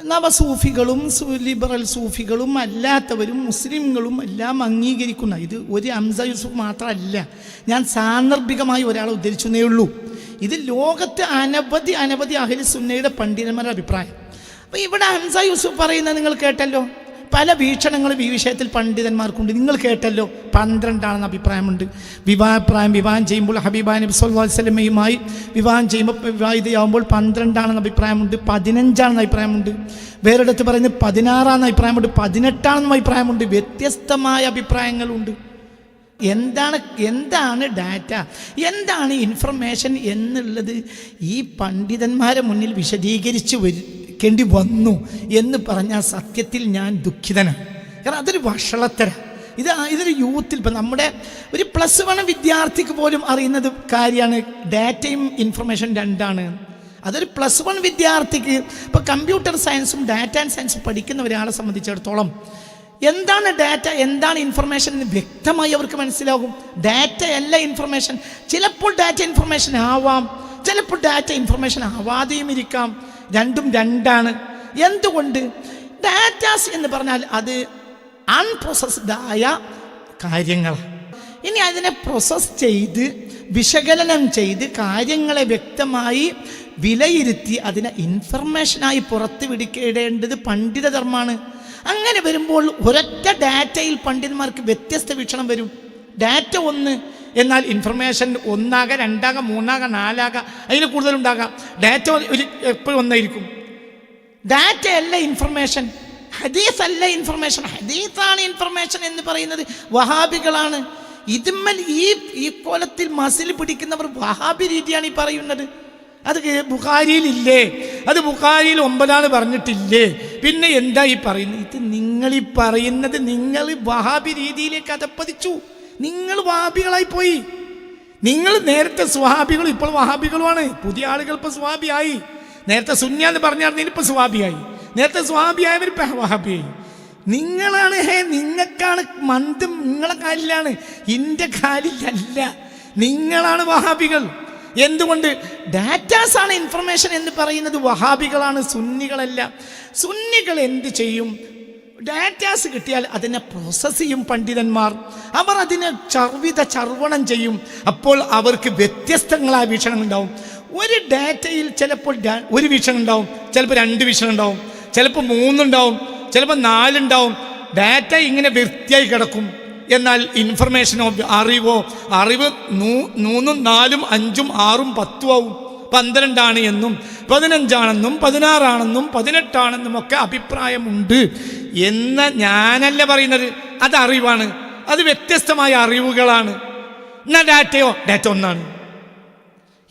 [SPEAKER 1] നവസൂഫികളും liberal സൂഫികളും അല്ലാത്തവരും മുസ്ലിങ്ങളും എല്ലാം അംഗീകരിക്കുന്ന, ഇത് ഒരു ഹംസ യൂസുഫ് മാത്രമല്ല, ഞാൻ സാന്ദർഭികമായി ഒരാളെ ഉദ്ധരിച്ചേ ഉള്ളൂ. ഇത് ലോകത്ത് അനവധി അഹ്ലു സുന്നയുടെ പണ്ഡിതന്മാരുടെ അഭിപ്രായം. അപ്പോൾ ഇവിടെ ഹംസ യൂസുഫ് പറയുന്നത് നിങ്ങൾ കേട്ടല്ലോ. പല വീക്ഷണങ്ങളും ഈ വിഷയത്തിൽ പണ്ഡിതന്മാർക്കുണ്ട്. നിങ്ങൾ കേട്ടല്ലോ, 12 അഭിപ്രായമുണ്ട്. വിവാഹം ചെയ്യുമ്പോൾ ഹബീബ നബി സല്ലല്ലാഹു അലൈഹി വസല്ലമയുമായി വിവാഹം ചെയ്യുമ്പോൾ വിവാഹിതയാവുമ്പോൾ 12 അഭിപ്രായമുണ്ട്, 15 അഭിപ്രായമുണ്ട്. വേറെടുത്ത് പറയുന്നത് 16 അഭിപ്രായമുണ്ട്, 18 അഭിപ്രായമുണ്ട്. വ്യത്യസ്തമായ അഭിപ്രായങ്ങളുണ്ട്. എന്താണ് ഡാറ്റ, എന്താണ് ഇൻഫർമേഷൻ എന്നുള്ളത് ഈ പണ്ഡിതന്മാരെ മുന്നിൽ വിശദീകരിച്ച് േണ്ടി വന്നു എന്ന് പറഞ്ഞാൽ സത്യത്തിൽ ഞാൻ ദുഃഖിതനാണ്. കാരണം അതൊരു വഷളത്തര. ഇതൊരു യൂത്തിൽ, ഇപ്പം നമ്മുടെ ഒരു +1 വിദ്യാർത്ഥിക്ക് പോലും അറിയുന്നത് കാര്യമാണ്. ഡാറ്റയും ഇൻഫർമേഷൻ 2 അതൊരു +1 വിദ്യാർത്ഥിക്ക്, ഇപ്പോൾ കമ്പ്യൂട്ടർ സയൻസും ഡാറ്റ ആൻഡ് സയൻസും പഠിക്കുന്ന ഒരാളെ സംബന്ധിച്ചിടത്തോളം എന്താണ് ഡാറ്റ, എന്താണ് ഇൻഫർമേഷൻ എന്ന് വ്യക്തമായി അവർക്ക് മനസ്സിലാകും. ഡാറ്റ അല്ല ഇൻഫർമേഷൻ. ചിലപ്പോൾ ഡാറ്റ ഇൻഫർമേഷൻ ആവാം, ചിലപ്പോൾ ഡാറ്റ ഇൻഫർമേഷൻ ആവാതെയും ഇരിക്കാം. രണ്ടും 2. എന്തുകൊണ്ട്? ഡാറ്റാസ് എന്ന് പറഞ്ഞാൽ അത് അൺപ്രോസസ്ഡ് ആയ കാര്യങ്ങളാണ്. ഇനി അതിനെ പ്രോസസ് ചെയ്ത് വിശകലനം ചെയ്ത് കാര്യങ്ങളെ വ്യക്തമായി വിലയിരുത്തി അതിനെ ഇൻഫർമേഷനായി പുറത്ത് വിടിക്കേണ്ടത് പണ്ഡിതധർമ്മമാണ്. അങ്ങനെ വരുമ്പോൾ ഒരൊറ്റ ഡാറ്റയിൽ പണ്ഡിതന്മാർക്ക് വ്യത്യസ്ത വീക്ഷണം വരും. ഡാറ്റ ഒന്ന് എന്നാൽ ഇൻഫർമേഷൻ ഒന്നാകാം, രണ്ടാകാം, മൂന്നാകാം, നാലാകാം, അതിന് കൂടുതലുണ്ടാകാം. ഡാറ്റ എപ്പോഴും ഒന്നായിരിക്കും. ഡാറ്റ അല്ല ഇൻഫർമേഷൻ, ഹദീസ് അല്ല ഇൻഫർമേഷൻ. ഹദീസാണ് ഇൻഫർമേഷൻ എന്ന് പറയുന്നത് വഹാബികളാണ്. ഇതുമ്മൽ ഈ കോലത്തിൽ മസിൽ പിടിക്കുന്നവർ വഹാബി രീതിയാണ് ഈ പറയുന്നത്. അത് ബുഖാരിയിലില്ലേ, അത് ബുഖാരിയിൽ 9 പറഞ്ഞിട്ടില്ലേ, പിന്നെ എന്താ ഈ പറയുന്നത്? ഇത് നിങ്ങളീ പറയുന്നത് നിങ്ങൾ വഹാബി രീതിയിലേക്ക് അതപ്പതിച്ചു. നിങ്ങൾ വഹാബികളായി പോയി. നിങ്ങൾ നേരത്തെ സ്വഹാബികളും ഇപ്പോൾ വഹാബികളുമാണ്. പുതിയ ആളുകൾ ഇപ്പോൾ സ്വഹാബിയായി. നേരത്തെ സുന്യാന്ന് പറഞ്ഞാൽ ഇപ്പോൾ സ്വഹാബിയായി. നേരത്തെ സ്വഹാബിയായവർ ഇപ്പോൾ വഹാബിയായി. നിങ്ങളാണ് നിങ്ങൾക്കാണ് മന്ദം, നിങ്ങളെ കാലിലാണ്, എൻ്റെ കാലിലല്ല. നിങ്ങളാണ് വഹാബികൾ. എന്തുകൊണ്ട്? ഡാറ്റാസാണ് ഇൻഫർമേഷൻ എന്ന് പറയുന്നത് വഹാബികളാണ്, സുന്നികളല്ല. സുന്നികൾ എന്ത് ചെയ്യും? ഡാറ്റാസ് കിട്ടിയാൽ അതിനെ പ്രോസസ് ചെയ്യും പണ്ഡിതന്മാർ. അവർ അതിനെ ചർവണം ചെയ്യും. അപ്പോൾ അവർക്ക് വ്യത്യസ്തങ്ങളായ വീക്ഷണങ്ങൾ ഉണ്ടാവും. ഒരു ഡാറ്റയിൽ ചിലപ്പോൾ ഒരു വീക്ഷണം ഉണ്ടാവും, ചിലപ്പോൾ 2 വീക്ഷണം ഉണ്ടാവും, ചിലപ്പോൾ 3 ഉണ്ടാവും, ചിലപ്പോൾ 4 ഉണ്ടാവും. ഡാറ്റ ഇങ്ങനെ വൃത്തിയായി കിടക്കും. എന്നാൽ ഇൻഫർമേഷനോ അറിവ് 3, 4, 5, 6, 10 ആവും. 12 എന്നും 15 16 18 ഒക്കെ അഭിപ്രായമുണ്ട് എന്ന് ഞാനല്ല പറയുന്നത്. അത് അറിവാണ്, അത് വ്യത്യസ്തമായ അറിവുകളാണ്. എന്നാൽ ഡാറ്റ ഒന്നാണ്.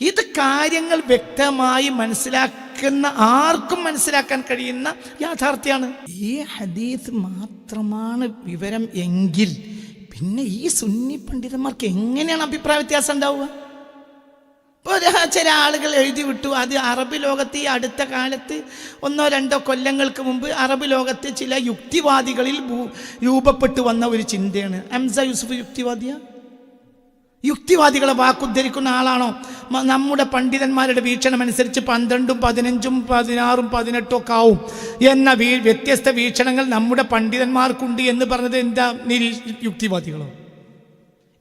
[SPEAKER 1] ഇത് കാര്യങ്ങൾ വ്യക്തമായി മനസ്സിലാക്കുന്ന ആർക്കും മനസ്സിലാക്കാൻ കഴിയുന്ന യാഥാർത്ഥ്യമാണ്. ഈ ഹദീസ് മാത്രമാണ് വിവരം എങ്കിൽ പിന്നെ ഈ സുന്നി പണ്ഡിതന്മാർക്ക് എങ്ങനെയാണ് അഭിപ്രായ വ്യത്യാസം ഉണ്ടാവുക? ഇപ്പോൾ ചില ആളുകൾ എഴുതി വിട്ടു, അത് അറബ് ലോകത്ത് ഈ അടുത്ത കാലത്ത് 1-2 കൊല്ലങ്ങൾക്ക് മുമ്പ് അറബ് ലോകത്ത് ചില യുക്തിവാദികളിൽ രൂപപ്പെട്ടു വന്ന ഒരു ചിന്തയാണ്. ഹംസ യൂസുഫ് യുക്തിവാദികളെ വാക്കുദ്ധരിക്കുന്ന ആളാണോ? നമ്മുടെ പണ്ഡിതന്മാരുടെ വീക്ഷണം അനുസരിച്ച് 12, 15, 16, 18 ഒക്കെ ആവും എന്ന വ്യത്യസ്ത വീക്ഷണങ്ങൾ നമ്മുടെ പണ്ഡിതന്മാർക്കുണ്ട് എന്ന് പറഞ്ഞത് എന്താ? യുക്തിവാദികളോ?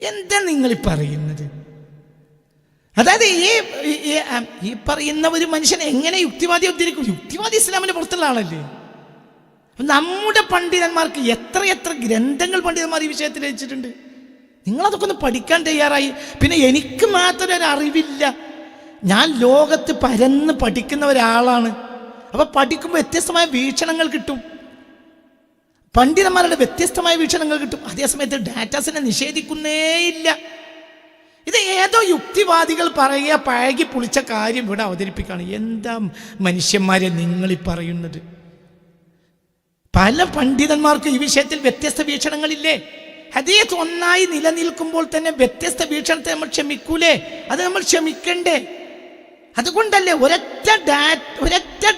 [SPEAKER 1] എന്താ നിങ്ങളീ പറയുന്നത്? അതായത് ഈ പറയുന്ന ഒരു മനുഷ്യൻ എങ്ങനെ യുക്തിവാദി ഉദ്ധരിക്കും? യുക്തിവാദി ഇസ്ലാമിന്റെ പുറത്തുള്ള ആളല്ലേ? നമ്മുടെ പണ്ഡിതന്മാർക്ക് എത്ര ഗ്രന്ഥങ്ങൾ പണ്ഡിതന്മാർ ഈ വിഷയത്തിൽ രചിച്ചിട്ടുണ്ട്. നിങ്ങളതൊക്കെ ഒന്ന് പഠിക്കാൻ തയ്യാറായി. പിന്നെ എനിക്ക് മാത്രം ഒരു അറിവില്ല. ഞാൻ ലോകത്ത് പരന്ന് പഠിക്കുന്ന ഒരാളാണ്. അപ്പോൾ പഠിക്കുമ്പോൾ വ്യത്യസ്തമായ വീക്ഷണങ്ങൾ കിട്ടും, പണ്ഡിതന്മാരുടെ വ്യത്യസ്തമായ വീക്ഷണങ്ങൾ കിട്ടും. അതേസമയത്ത് ഡാറ്റാസിനെ നിഷേധിക്കുന്നേയില്ല. ഇത് ഏതോ യുക്തിവാദികൾ പറയുക പഴകി പുളിച്ച കാര്യം ഇവിടെ അവതരിപ്പിക്കുകയാണ്. എന്താ മനുഷ്യന്മാരെ നിങ്ങളീ പറയുന്നത്? പല പണ്ഡിതന്മാർക്കും ഈ വിഷയത്തിൽ വ്യത്യസ്ത വീക്ഷണങ്ങളില്ലേ? ഹദീസ് ഒന്നായി നിലനിൽക്കുമ്പോൾ തന്നെ വ്യത്യസ്ത വീക്ഷണത്തെ നമ്മൾ ക്ഷമിക്കൂലേ? അത് നമ്മൾ ക്ഷമിക്കണ്ടേ? അതുകൊണ്ടല്ലേ ഒരൊറ്റ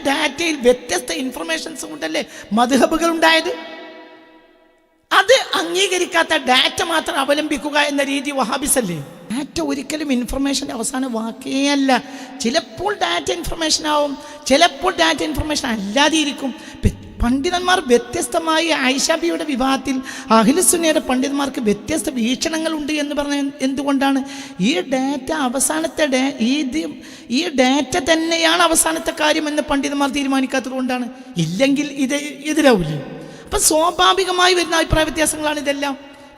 [SPEAKER 1] ഡാറ്റയിൽ വ്യത്യസ്ത ഇൻഫർമേഷൻസ് കൊണ്ടല്ലേ മദ്ഹബുകൾ ഉണ്ടായത്? അത് അംഗീകരിക്കാത്ത ഡാറ്റ മാത്രം അവലംബിക്കുക എന്ന രീതി വഹാബിസല്ലേ? ഡാറ്റ ഒരിക്കലും ഇൻഫർമേഷൻ്റെ അവസാന വാക്കേ അല്ല. ചിലപ്പോൾ ഡാറ്റ ഇൻഫർമേഷൻ ആവും, ചിലപ്പോൾ ഡാറ്റ ഇൻഫർമേഷൻ അല്ലാതെ ഇരിക്കും. പണ്ഡിതന്മാർ വ്യത്യസ്തമായി ആയിഷാബിയുടെ വിവാഹത്തിൽ അഹ്ലുസുന്നയുടെ പണ്ഡിതന്മാർക്ക് വ്യത്യസ്ത വീക്ഷണങ്ങളുണ്ട് എന്ന് പറഞ്ഞ എന്തുകൊണ്ടാണ്? ഈ ഡാറ്റ ഈ ഡാറ്റ തന്നെയാണ് അവസാനത്തെ കാര്യം എന്ന് പണ്ഡിതന്മാർ തീരുമാനിക്കാത്തത് കൊണ്ടാണ്. ഇല്ലെങ്കിൽ ഇത് എതിരാവില്ലേ? അപ്പം സ്വാഭാവികമായി വരുന്ന അഭിപ്രായ വ്യത്യാസങ്ങളാണ് ഇതെല്ലാം.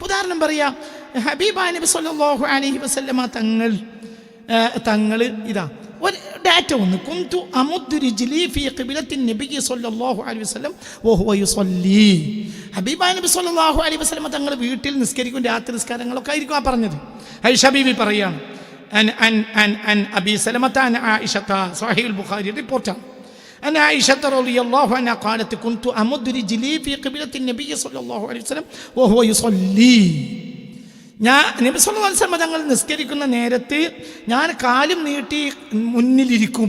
[SPEAKER 1] ഉദാഹരണം പറയാം, ഹബീബായ നബി സല്ലല്ലാഹു അലൈഹി വസല്ലമ തങ്ങൾ ഇതാ ഒരു ഡാറ്റ ഒന്ന്, കുന്തു അമുദ്ദു റിജ്ലി ഫീ ഖിബ്ലത്തിൻ നബി സല്ലല്ലാഹു അലൈഹി വസല്ലം വഹുവ യുസല്ലി. ഹബീബായ നബി സല്ലല്ലാഹു അലൈഹി വസല്ലമ തങ്ങൾ വീട്ടിൽ നിസ്കരിക്കും, രാത്രി നിസ്കാരങ്ങളൊക്കെ ആയിരിക്കും ആ പറഞ്ഞത്. ആയിഷ ബീവി പറയാണ്, അൻ അബി സലമത അൻ ആയിഷത, സ്വഹീഹുൽ ബുഖാരി റിപ്പോർട്ടാണ്. أن عائشة رضي الله عنها قالت كنت أمد رجلي في قبلة النبي صلى الله عليه وسلم وهو يصلي. ഞാൻ നബി സല്ലല്ലാഹു അലൈഹി വസല്ലം തങ്ങൾ നിസ്കരിക്കുന്ന നേരത്ത് ഞാൻ കാലും നീട്ടി മുന്നിലിരിക്കും.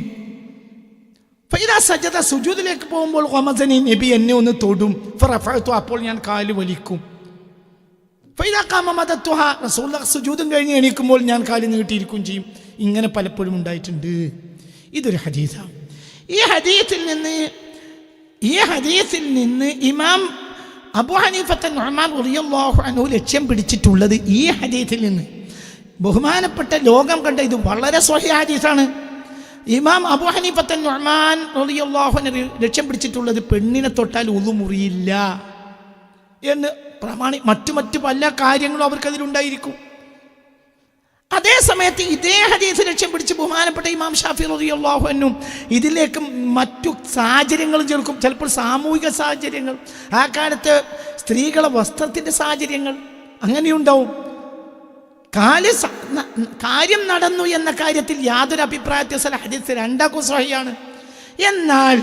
[SPEAKER 1] ഫഇദാ സജദ, സുജൂദിലേക്ക് പോകുമ്പോൾ ഖമസനി, നബി എന്നെ ഒന്ന് തൊടും. ഫറഫഅതു, അപ്പോൾ ഞാൻ കാല് വലിക്കും. ഫഇദാ ഖാമ മദത്തുഹാ, റസൂലുള്ളാഹി സുജൂദും കഴിഞ്ഞ് എണീക്കുമ്പോൾ ഞാൻ കാല് നീട്ടിയിരിക്കും ചെയ്യും. ഇങ്ങനെ പലപ്പോഴും ഉണ്ടായിട്ടുണ്ട്. ഇതൊരു ഹദീസാണ്. ഈ ഹദീസിൽ നിന്ന് ഇമാം അബൂ ഹനീഫത്ത് നുഅ്മാൻ റളിയല്ലാഹു അൻഹു ലക്ഷ്യം പിടിച്ചിട്ടുള്ളത് ഈ ഹദീസിൽ നിന്ന് ബഹുമാനപ്പെട്ട ലോകം കണ്ട ഇത് വളരെ സ്വഹീഹ് ഹദീസാണ്. ഇമാം അബൂ ഹനീഫത്ത് നുഅ്മാൻ റളിയല്ലാഹു അൻഹു ലക്ഷ്യം പിടിച്ചിട്ടുള്ളത് പെണ്ണിനെ തൊട്ടാൽ ഉളു മുറിയില്ല എന്ന് മറ്റു പല കാര്യങ്ങളും അവർക്കതിലുണ്ടായിരിക്കും. അതേ സമയത്ത് ഇതേ ഹദീസ് ലക്ഷ്യം പിടിച്ച് ബഹുമാനപ്പെട്ട ഇമാം ഷാഫി റളിയല്ലാഹു അൻഹു ഇതിലേക്ക് മറ്റു സാഹചര്യങ്ങളും ചേർക്കും. ചിലപ്പോൾ സാമൂഹിക സാഹചര്യങ്ങൾ, ആ കാലത്ത് സ്ത്രീകളെ വസ്ത്രത്തിൻ്റെ സാഹചര്യങ്ങൾ അങ്ങനെയുണ്ടാവും. കാര്യം നടന്നു എന്ന കാര്യത്തിൽ യാതൊരു അഭിപ്രായ വ്യത്യാസമില്ല. ഹദീസ് രണ്ടാക്കും സ്വഹീഹാണ്. എന്നാൽ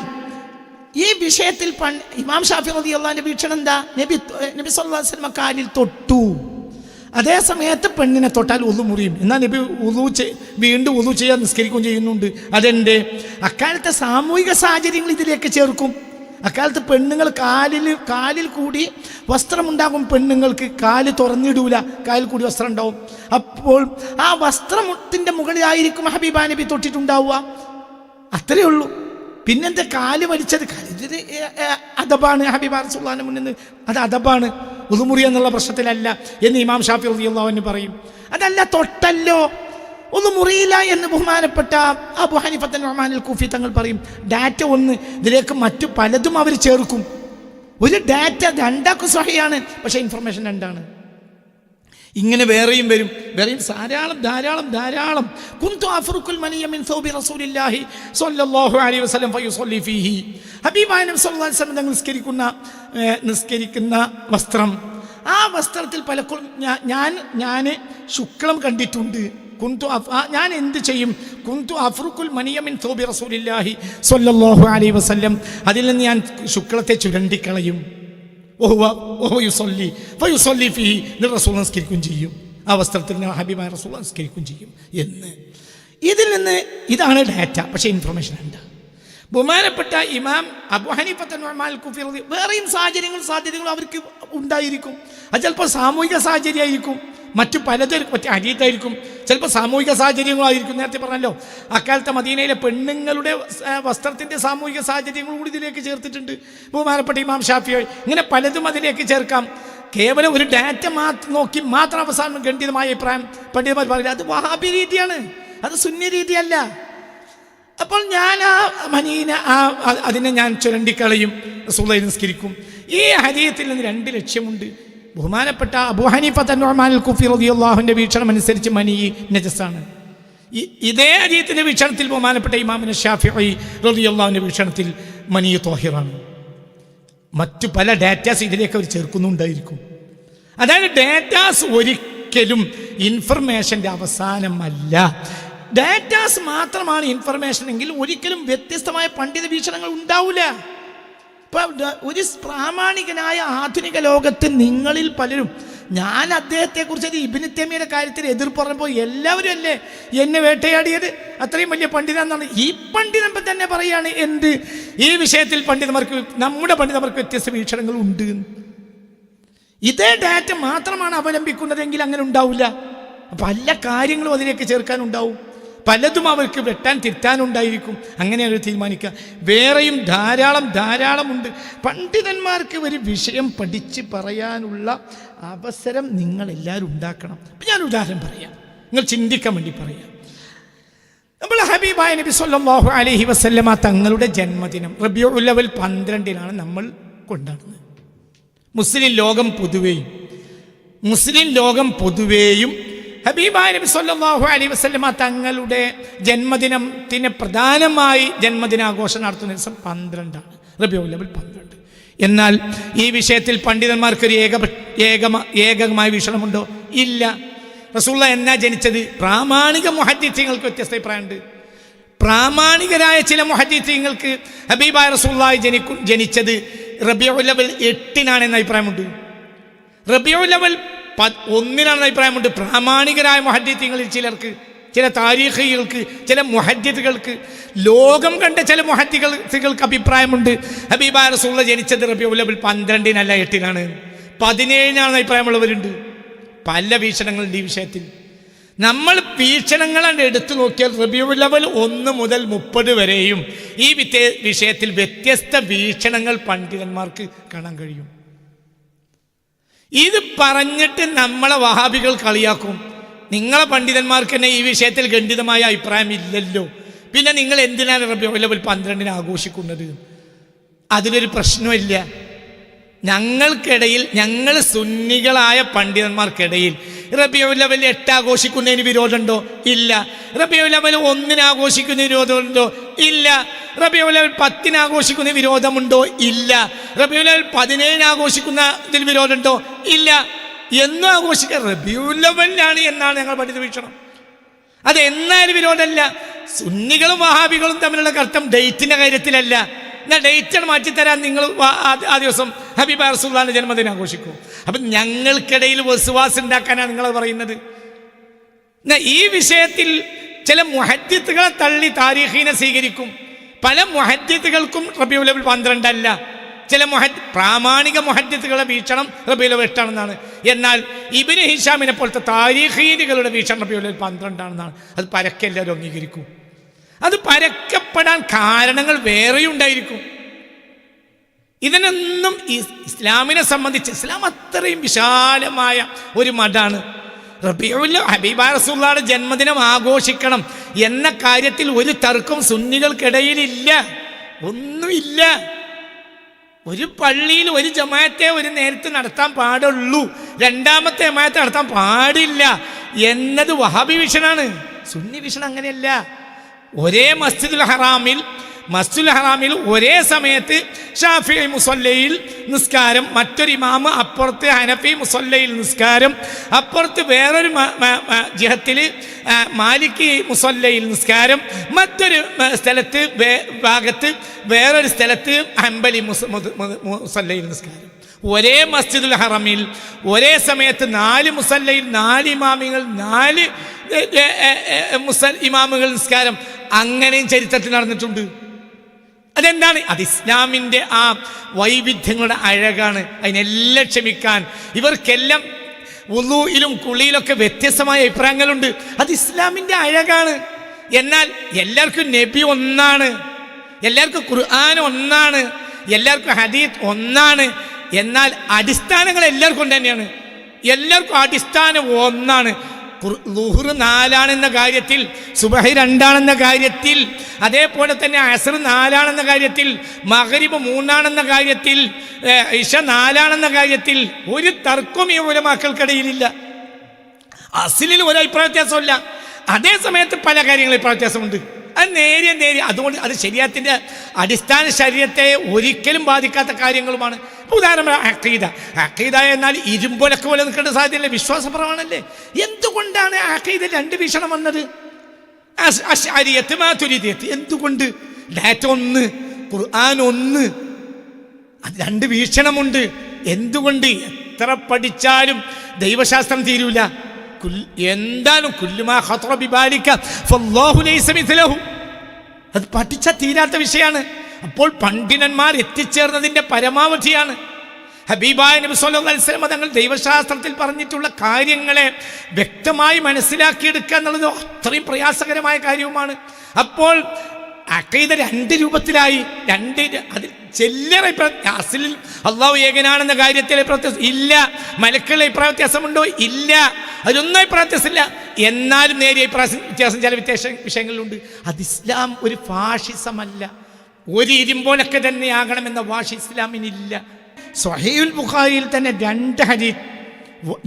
[SPEAKER 1] ഈ വിഷയത്തിൽ ഇമാം ഷാഫി റളിയല്ലാഹു അൻഹുവിന്റെ വീക്ഷണം എന്താ? നബി സല്ലല്ലാഹു അലൈഹി വസല്ലം കാലിൽ തൊട്ടു, അതേ സമയത്ത് പെണ്ണിനെ തൊട്ടാൽ ഉളു മുറിയും. എന്നാൽ നബി വീണ്ടും ഉളു ചെയ്യാൻ നിസ്കരിക്കുകയും ചെയ്യുന്നുണ്ട്. അതെൻ്റെ അക്കാലത്തെ സാമൂഹിക സാഹചര്യങ്ങൾ ഇതിലേക്ക് ചേർക്കും. അക്കാലത്ത് പെണ്ണുങ്ങൾ കാലിൽ കൂടി വസ്ത്രമുണ്ടാകും. പെണ്ണുങ്ങൾക്ക് കാല് തുറന്നിടൂല, കാലിൽ കൂടി വസ്ത്രം ഉണ്ടാവും. അപ്പോൾ ആ വസ്ത്രത്തിൻ്റെ മുകളിലായിരിക്കും ഹബീബാ നബി തൊട്ടിട്ടുണ്ടാവുക. അത്രയേ ഉള്ളൂ. പിന്നെന്താ കാല് വലിച്ചത്? കാലിതൊരു അദബാണ്. ഹബീബാ റസൂലുള്ളാഹിന്റെ മുന്നിൽ നിന്ന് അത് അദബാണ്, ഉളുമുറി എന്നുള്ള പ്രശ്നത്തിലല്ല എന്ന് ഇമാം ഷാഫി റളിയല്ലാഹു അൻഹു പറയും. അതല്ല, തൊട്ടല്ലോ ഒന്നും മുറിയില്ല എന്ന് ബഹുമാനപ്പെട്ട അബൂ ഹനീഫത്ത് നുഅ്മാൻ അൽ കൂഫി തങ്ങൾ പറയും. ഡാറ്റ ഒന്ന്, ഇതിലേക്ക് മറ്റു പലതും അവർ ചേർക്കും. ഒരു ഡാറ്റ രണ്ടാക്കും സ്വഹീഹാണ്, പക്ഷേ ഇൻഫർമേഷൻ രണ്ടാണ്. ഇങ്ങനെ വേറെയും വരും ധാരാളം. കുന്തു അഫ്റുഖുൽ മനിയ മിൻ സൗബി റസൂലില്ലാഹി സ്വല്ലല്ലാഹു അലൈഹി വസല്ലം ഫയുസല്ലി ഫീഹി. ഹബീബായ നബി സല്ലല്ലാഹു അലൈഹി വസല്ലം തങ്ങൾ നിസ്കരിക്കുന്ന വസ്ത്രം, ആ വസ്ത്രത്തിൽ പലപ്പോഴും ഞാൻ ശുക്ലം കണ്ടിട്ടുണ്ട്. ഞാൻ എന്ത് ചെയ്യും? കുന്തു അഫ്റുഖുൽ മനിയ മിൻ സൗബി റസൂലില്ലാഹി സ്വല്ലല്ലാഹു അലൈഹി വസല്ലം, അതിൽ നിന്ന് ഞാൻ ശുക്ലത്തെ ചുരണ്ടിക്കളയും. റസൂൽ നിസ്കരിക്കുകയും ചെയ്യും. ആ വസ്ത്രത്തിൽ ഹബീബായ റസൂൽ നിസ്കരിക്കുകയും ചെയ്യും എന്ന്. ഇതിൽ നിന്ന് ഇതാണ് ഡാറ്റ, പക്ഷേ ഇൻഫർമേഷൻ ഉണ്ട്. ബഹുമാനപ്പെട്ട ഇമാം അബൂ ഹനീഫത്ത് നുഅ്മാൻ അൽ കൂഫി വേറെയും സാഹചര്യങ്ങളും അവർക്ക് ഉണ്ടായിരിക്കും. അത് ചിലപ്പോൾ സാമൂഹിക സാഹചര്യമായിരിക്കും, മറ്റു പലതും ഹദീത്തായിരിക്കും, ചിലപ്പോൾ സാമൂഹിക സാഹചര്യങ്ങളായിരിക്കും. നേരത്തെ പറഞ്ഞല്ലോ, അക്കാലത്തെ മദീനയിലെ പെണ്ണുങ്ങളുടെ വസ്ത്രത്തിൻ്റെ സാമൂഹിക സാഹചര്യങ്ങൾ കൂടി ഇതിലേക്ക് ചേർത്തിട്ടുണ്ട് ബഹുമാനപ്പെട്ട ഇമാം ഷാഫി. ഇങ്ങനെ പലതും അതിലേക്ക് ചേർക്കാം. കേവലം ഒരു ഡാറ്റ നോക്കി മാത്രം അവസാനം ഖണ്ഡിതമായ അഭിപ്രായം പണ്ഡിതന്മാർ പറയില്ല. അത് വഹാബി രീതിയാണ്, അത് സുന്നി രീതിയല്ല. അപ്പോൾ ഞാൻ അതിനെ ഞാൻ ചുരണ്ടിക്കളയും, റസൂലുള്ളാഹി നിസ്കരിക്കും. ഈ ഹദീത്തിൽ നിന്ന് രണ്ട് ലക്ഷ്യമുണ്ട്. ബഹുമാനപ്പെട്ട അബൂ ഹനീഫത്ത് നുഅ്മാൻ അൽ കൂഫി റളിയല്ലാഹു അൻഹു വീക്ഷണം അനുസരിച്ച് മനി നജസാണ്. ഇതേ ഹദീസിന്റെ വീക്ഷണത്തിൽ ബഹുമാനപ്പെട്ട ഇമാം ശാഫിഈ റളിയല്ലാഹു അൻഹു വീക്ഷണത്തിൽ മനി ത്വാഹിറാണ്. മറ്റു പല ഡാറ്റാസ് ഇതിലേക്ക് അവർ ചേർക്കുന്നുണ്ടായിരിക്കും. അതായത് ഡാറ്റാസ് ഒരിക്കലും ഇൻഫർമേഷൻ്റെ അവസാനമല്ല. ഡാറ്റാസ് മാത്രമാണ് ഇൻഫർമേഷൻ എങ്കിൽ ഒരിക്കലും വ്യത്യസ്തമായ പണ്ഡിത വീക്ഷണങ്ങൾ ഉണ്ടാവില്ല. ഇപ്പം ഒരു പ്രാമാണികനായ ആധുനിക ലോകത്ത് നിങ്ങളിൽ പലരും, ഞാൻ അദ്ദേഹത്തെക്കുറിച്ച് ഇബ്നു തൈമിയ്യയുടെ കാര്യത്തിൽ എതിർപ്പ് പറഞ്ഞപ്പോൾ എല്ലാവരും അല്ലേ എന്നെ വേട്ടയാടിയത്, അത്രയും വലിയ പണ്ഡിതനാണ്. ഈ പണ്ഡിതൻ തന്നെ പറയുകയാണ് എന്ത്, ഈ വിഷയത്തിൽ നമ്മുടെ പണ്ഡിതന്മാർക്ക് വ്യത്യസ്ത വീക്ഷണങ്ങൾ ഉണ്ട്. ഇതേ ഡാറ്റ മാത്രമാണ് അവലംബിക്കുന്നതെങ്കിൽ അങ്ങനെ ഉണ്ടാവില്ല. പല കാര്യങ്ങളും അതിലേക്ക് ചേർക്കാനുണ്ടാവും, പലതും അവർക്ക് വെട്ടാൻ തിരുത്താനുണ്ടായിരിക്കും. അങ്ങനെ അവർ തീരുമാനിക്കുക. വേറെയും ധാരാളമുണ്ട്. പണ്ഡിതന്മാർക്ക് ഒരു വിഷയം പഠിച്ച് പറയാനുള്ള അവസരം നിങ്ങളെല്ലാവരും ഉണ്ടാക്കണം. ഞാൻ ഉദാഹരണം പറയാം, നിങ്ങൾ ചിന്തിക്കാൻ വേണ്ടി പറയാം. നമ്മൾ ഹബീബായ നബി സല്ലല്ലാഹു അലൈഹി വസല്ലമ തങ്ങളുടെ ജന്മദിനം റബീഉൽ അവ്വൽ 12 നമ്മൾ കൊണ്ടാടുന്നത്. മുസ്ലിം ലോകം പൊതുവേയും ഹബീബായ നബി സല്ലല്ലാഹു അലൈഹി വസല്ലമ തങ്ങളുടെ ജന്മദിനത്തിന് പ്രധാനമായി ജന്മദിനാഘോഷം നടത്തുന്ന ദിവസം 12 റബീഉൽ അവ്വൽ 12. എന്നാൽ ഈ വിഷയത്തിൽ പണ്ഡിതന്മാർക്കൊരു ഏകമായ വീക്ഷണമുണ്ടോ? ഇല്ല. റസൂലുള്ളാഹി എന്നാ ജനിച്ചത്? പ്രാമാണിക മുഹദ്ദിഥീങ്ങൾക്ക് വ്യത്യസ്ത അഭിപ്രായമുണ്ട്. പ്രാമാണികരായ ചില മുഹദ്ദിഥീങ്ങൾക്ക് ഹബീബായ റസൂലുള്ളാഹി ജനിച്ചത് റബീഉൽ അവ്വൽ 8 എന്ന അഭിപ്രായമുണ്ട്. റബീഉൽ അവ്വൽ 1 അഭിപ്രായമുണ്ട്. പ്രാമാണികരായ മുഹദ്ദിഥീങ്ങളിൽ ചിലർക്ക്, ചില താരീഖികൾക്ക്, ചില മുഹദ്ദിഥുകൾക്ക്, ലോകം കണ്ട ചില മുഹദ്ദിഥുകൾക്ക് അഭിപ്രായമുണ്ട് ഹബീബായ റസൂലുള്ളാഹി ജനിച്ചത് റബീഉൽ അവ്വൽ 12 അല്ല 8 17 അഭിപ്രായമുള്ളവരുണ്ട്. പല വീക്ഷണങ്ങളുണ്ട് ഈ വിഷയത്തിൽ. നമ്മൾ വീക്ഷണങ്ങളാണ് എടുത്തു നോക്കിയാൽ റബീഉൽ അവ്വൽ 1 മുതൽ 30 വരെയും ഈ വിഷയത്തിൽ വ്യത്യസ്ത വീക്ഷണങ്ങൾ പണ്ഡിതന്മാർക്ക് കാണാൻ കഴിയും. ഇത് പറഞ്ഞിട്ട് നമ്മളെ വഹാബികൾ കളിയാക്കും, നിങ്ങളെ പണ്ഡിതന്മാർക്ക് തന്നെ ഈ വിഷയത്തിൽ ഖണ്ഡിതമായ അഭിപ്രായം ഇല്ലല്ലോ,
[SPEAKER 3] പിന്നെ നിങ്ങൾ എന്തിനാണ് റബീഉൽ അവ്വൽ 12 ആഘോഷിക്കുന്നത്? അതിലൊരു പ്രശ്നമില്ല. ഞങ്ങൾക്കിടയിൽ, ഞങ്ങൾ സുന്നികളായ പണ്ഡിതന്മാർക്കിടയിൽ റബീഉൽ അവ്വൽ 8 ആഘോഷിക്കുന്നതിന് വിരോധമുണ്ടോ? ഇല്ല. റബീഉൽ അവ്വൽ 1 ആഘോഷിക്കുന്ന വിരോധമുണ്ടോ? ഇല്ല. റബീഉൽ അവ്വൽ 10 ആഘോഷിക്കുന്ന വിരോധമുണ്ടോ? ഇല്ല. റബീഉൽ അവ്വൽ 17 ആഘോഷിക്കുന്നതിൽ വിരോധമുണ്ടോ? ഇല്ല. എന്നും ആഘോഷിക്കുക റബീഉൽ അവ്വലിലാണ് എന്നാണ് ഞങ്ങൾ പണ്ഡിത വീക്ഷണം. അത് എന്നാലും വിരോധമല്ല. സുന്നികളും വഹാബികളും തമ്മിലുള്ള കർത്തം ഡേറ്റിൻ്റെ കാര്യത്തിലല്ല. എന്നാൽ ഡേറ്റ് മാറ്റിത്തരാൻ നിങ്ങൾ ആ ദിവസം ഹബീബായ റസൂലുള്ളാഹിന്റെ ജന്മദിനം ആഘോഷിക്കും. അപ്പം ഞങ്ങൾക്കിടയിൽ വസ്വാസ് ഉണ്ടാക്കാനാണ് നിങ്ങൾ പറയുന്നത്. ഈ വിഷയത്തിൽ ചില മുഹദ്ദിത്തുകളെ തള്ളി താരീഖീനെ സ്വീകരിക്കും. പല മുഹദ്ദിത്തുകൾക്കും റബീഉൽ അവ്വൽ 12 അല്ല. ചില പ്രാമാണിക മുഹദ്ദിത്തുകളുടെ വീക്ഷണം റബീഉൽ അവ്വൽ 8 ആണെന്നാണ്. എന്നാൽ ഇബ്നു ഹിഷാമിനെ പോലത്തെ താരീഖീനുകളുടെ വീക്ഷണം റബീഉൽ അവ്വൽ 12 ആണെന്നാണ്. അത് പരക്കെ എല്ലാവരും അംഗീകരിക്കും. അത് പരക്കപ്പെടാൻ കാരണങ്ങൾ വേറെയുണ്ടായിരിക്കും. ഇതിനൊന്നും ഇസ്ലാമിനെ സംബന്ധിച്ച്, ഇസ്ലാം അത്രയും വിശാലമായ ഒരു മതമാണ്. റബീഉൽ ഹബീബായ റസൂലുള്ളാഹിയുടെ ജന്മദിനം ആഘോഷിക്കണം എന്ന കാര്യത്തിൽ ഒരു തർക്കം സുന്നികൾക്കിടയിലില്ല. ഒന്നുമില്ല. ഒരു പള്ളിയിൽ ഒരു ജമാഅത്തെ ഒരു നേരത്തെ നടത്താൻ പാടുള്ളൂ, രണ്ടാമത്തെ ജമാഅത്ത് നടത്താൻ പാടില്ല എന്നത് വഹാബി വിഷനാണ്. സുന്നി വിഷൻ അങ്ങനെയല്ല. ഒരേ മസ്ജിദുൽ ഹറാമിൽ ഒരേ സമയത്ത് ഷാഫിഈ മുസല്ലയിൽ നിസ്കാരം, മറ്റൊരു ഇമാമ് അപ്പുറത്ത് ഹനഫി മുസല്ലയിൽ നിസ്കാരം, അപ്പുറത്ത് വേറൊരു ജിഹത്തിൽ മാലിക്കി മുസല്ലയിൽ നിസ്കാരം, മറ്റൊരു സ്ഥലത്ത് ഭാഗത്ത് വേറൊരു സ്ഥലത്ത് ഹംബലി മുസല്ലയിൽ നിസ്കാരം. ഒരേ മസ്ജിദുൽ ഹറമിൽ ഒരേ സമയത്ത് 4 മുസല്ലയിൽ 4 ഇമാമികൾ, 4 ഇമാമുകൾ നിസ്കാരം. അങ്ങനെയും ചരിത്രത്തിൽ നടന്നിട്ടുണ്ട്. അതെന്താണ്? അത് ഇസ്ലാമിൻ്റെ ആ വൈവിധ്യങ്ങളുടെ അഴകാണ്. അതിനെല്ലാം ക്ഷമിക്കാൻ ഇവർക്കെല്ലാം വുളൂയിലും കുളിയിലൊക്കെ വ്യത്യസ്തമായ അഭിപ്രായങ്ങളുണ്ട്. അത് ഇസ്ലാമിൻ്റെ അഴകാണ്. എന്നാൽ എല്ലാവർക്കും നബി ഒന്നാണ്, എല്ലാവർക്കും ഖുർആൻ ഒന്നാണ്, എല്ലാവർക്കും ഹദീത്ത് ഒന്നാണ്. എന്നാൽ അടിസ്ഥാനങ്ങൾ എല്ലാവർക്കും തന്നെയാണ്. എല്ലാവർക്കും അടിസ്ഥാനം ഒന്നാണ്. ളുഹ്ർ 4 കാര്യത്തിൽ, സുബഹി 2 കാര്യത്തിൽ, അതേപോലെ തന്നെ അസ്ർ 4 കാര്യത്തിൽ, മഗ്രിബ് 3 കാര്യത്തിൽ, ഇശ 4 കാര്യത്തിൽ ഒരു തർക്കവും ഈ ഉലമാക്കൾക്കിടയിലില്ല. അസ്ലിൽ ഒരു അഭിപ്രായ വ്യത്യാസമില്ല. അതേ സമയത്ത് പല കാര്യങ്ങളിൽ അഭിപ്രായ വ്യത്യാസമുണ്ട്. അത് നേരിയ അതുകൊണ്ട് അത് ശരീഅത്തിന്റെ അടിസ്ഥാന ശരീഅത്തെ ഒരിക്കലും ബാധിക്കാത്ത കാര്യങ്ങളുമാണ്. ഉദാഹരണം അഖീദ എന്നാൽ ഇരുമ്പൊലൊക്കെ പോലെ നിൽക്കേണ്ട സാധ്യതയല്ലേ? വിശ്വാസപ്രമാണല്ലേ? എന്തുകൊണ്ടാണ് അഖീദ 2 വീക്ഷണം വന്നത്? അശ്അരിയ്യത്ത് മാതുരിദിയ്യത്ത്. എന്തുകൊണ്ട്? ഡാറ്റ 1, ഖുർആൻ 1, അത് 2 വീക്ഷണമുണ്ട്. എന്തുകൊണ്ട്? എത്ര പഠിച്ചാലും ദൈവശാസ്ത്രം തീരൂല. എന്താലും കുല്ലുമാ ഖതറ ബിബാലിക ഫല്ലാഹു ലൈസ മിസ്ലഹു. അത് പഠിച്ചാൽ തീരാത്ത വിഷയമാണ്. അപ്പോൾ പണ്ഡിതന്മാർ എത്തിച്ചേർന്നതിൻ്റെ പരമാവധിയാണ്. ഹബീബായ നബി സല്ലല്ലാഹു അലൈഹി വസല്ലം തങ്ങൾ ദൈവശാസ്ത്രത്തിൽ പറഞ്ഞിട്ടുള്ള കാര്യങ്ങളെ വ്യക്തമായി മനസ്സിലാക്കിയെടുക്കുക എന്നുള്ളത് അത്രയും പ്രയാസകരമായ കാര്യവുമാണ്. അപ്പോൾ അഖീദ 2 രൂപത്തിലായി. അതിൽ ചില്ലറ അസ്ലിൽ അള്ളാഹു ഏകനാണെന്ന കാര്യത്തിൽ ഇല്ല. മലക്കുകളുടെ അഭിപ്രായ വ്യത്യാസമുണ്ടോ? ഇല്ല. അതിലൊന്നും അഭിപ്രായ വ്യത്യാസമില്ല. എന്നാലും നേരിയ വ്യത്യാസം ചില വിഷയങ്ങളിലുണ്ട്. അത് ഇസ്ലാം ഒരു ഫാഷിസമല്ല. ഒരു ഇരുമ്പോലൊക്കെ തന്നെയാകണമെന്ന വാശി ഇസ്ലാമിനില്ല. സ്വഹീഹുൽ ബുഖാരിയിൽ തന്നെ 2 ഹദീത്ത്,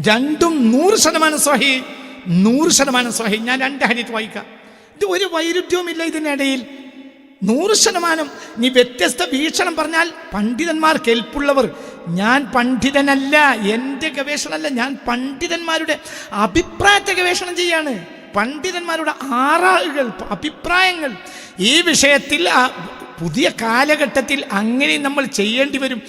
[SPEAKER 3] രണ്ടും 100% സ്വഹീഹ്, 100% സ്വഹീഹ്. ഞാൻ 2 ഹദീത്ത് വായിക്കാം. ഇത് ഒരു വൈരുദ്ധ്യവുമില്ല ഇതിനിടയിൽ. 100%. നീ വ്യത്യസ്ത വീക്ഷണം പറഞ്ഞാൽ പണ്ഡിതന്മാർ കേൾപ്പുള്ളവർ. ഞാൻ പണ്ഡിതനല്ല, എൻ്റെ ഗവേഷണമല്ല, ഞാൻ പണ്ഡിതന്മാരുടെ അഭിപ്രായത്തെ ഗവേഷണം ചെയ്യാണ്. പണ്ഡിതന്മാരുടെ ആറാളുകൾ, അഭിപ്രായങ്ങൾ ഈ വിഷയത്തിൽ പുതിയ കാലഘട്ടത്തിൽ അങ്ങനെ നമ്മൾ ചെയ്യേണ്ടി വരും.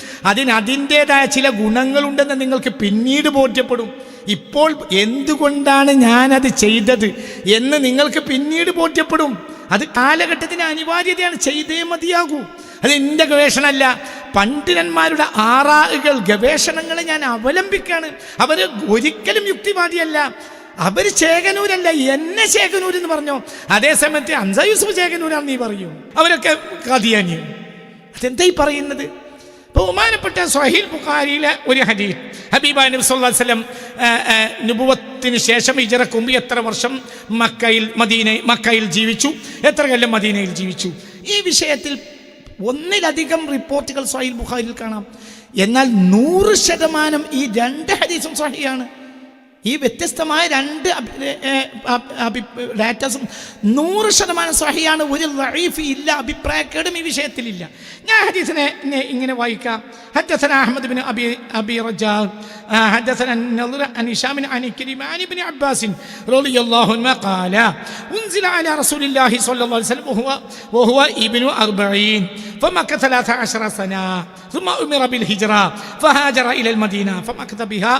[SPEAKER 3] അതിൻ്റേതായ ചില ഗുണങ്ങളുണ്ടെന്ന് നിങ്ങൾക്ക് പിന്നീട് ബോധ്യപ്പെടും. ഇപ്പോൾ എന്തുകൊണ്ടാണ് ഞാനത് ചെയ്തത് എന്ന് നിങ്ങൾക്ക് പിന്നീട് ബോധ്യപ്പെടും. അത് കാലഘട്ടത്തിന് അനിവാര്യതയാണ്. ചെയ്തേ മതിയാകൂ. അത് എൻ്റെ ഗവേഷണമല്ല, പണ്ഡിതന്മാരുടെ ആറാളുകൾ, ഗവേഷണങ്ങളെ ഞാൻ അവലംബിക്കുകയാണ്. അവർ ഒരിക്കലും യുക്തിവാദിയല്ല. അവർ ചേകനൂരല്ല, എന്നെ ചേകനൂർ എന്ന് പറഞ്ഞോ. അതേസമയത്ത് ഹംസ യൂസുഫ് ചേകനൂരാണ് നീ പറയൂ. അവരൊക്കെ ഖദിയാനി. അതെന്തായി പറയുന്നത്? ബഹുമാനപ്പെട്ട സ്വഹീഹ് ബുഖാരിയിലെ ഒരു ഹദീസ്, ഹബീബായ നബി സല്ലല്ലാഹു അലൈഹി വസല്ലം നുബുവത്തിന് ശേഷം ഹിജ്റക്ക് മുമ്പ് എത്ര വർഷം മക്കയിൽ ജീവിച്ചു, എത്ര കൊല്ലം മദീനയിൽ ജീവിച്ചു. ഈ വിഷയത്തിൽ ഒന്നിലധികം റിപ്പോർട്ടുകൾ സ്വഹീഹ് ബുഖാരിയിൽ കാണാം. എന്നാൽ 100% ഈ 2 ഹദീസും സ്വഹീഹാണ്. ഈ വ്യത്യസ്തമായ 2 ഡാറ്റാസും 100% സ്വഹീഹാണ്. ഒരു ദഈഫ് ഇല്ല, അഭിപ്രായക്കേടും ഈ വിഷയത്തിലില്ല. ഞാൻ ഹദീസിനെ ഇങ്ങനെ വായിക്കാം. ഹദ്ദസന അഹ്മദ് ബിൻ അബി റജാൽ ഹദ്ദസന النضر عن هشام عن كريم عن ابن عباس رضي الله عنه قال انزل على رسول الله صلى الله عليه وسلم وهو ابن 40 فمكث 13 سنة ثم أمر بالهجرة فهاجر إلى المدينة فمكث بها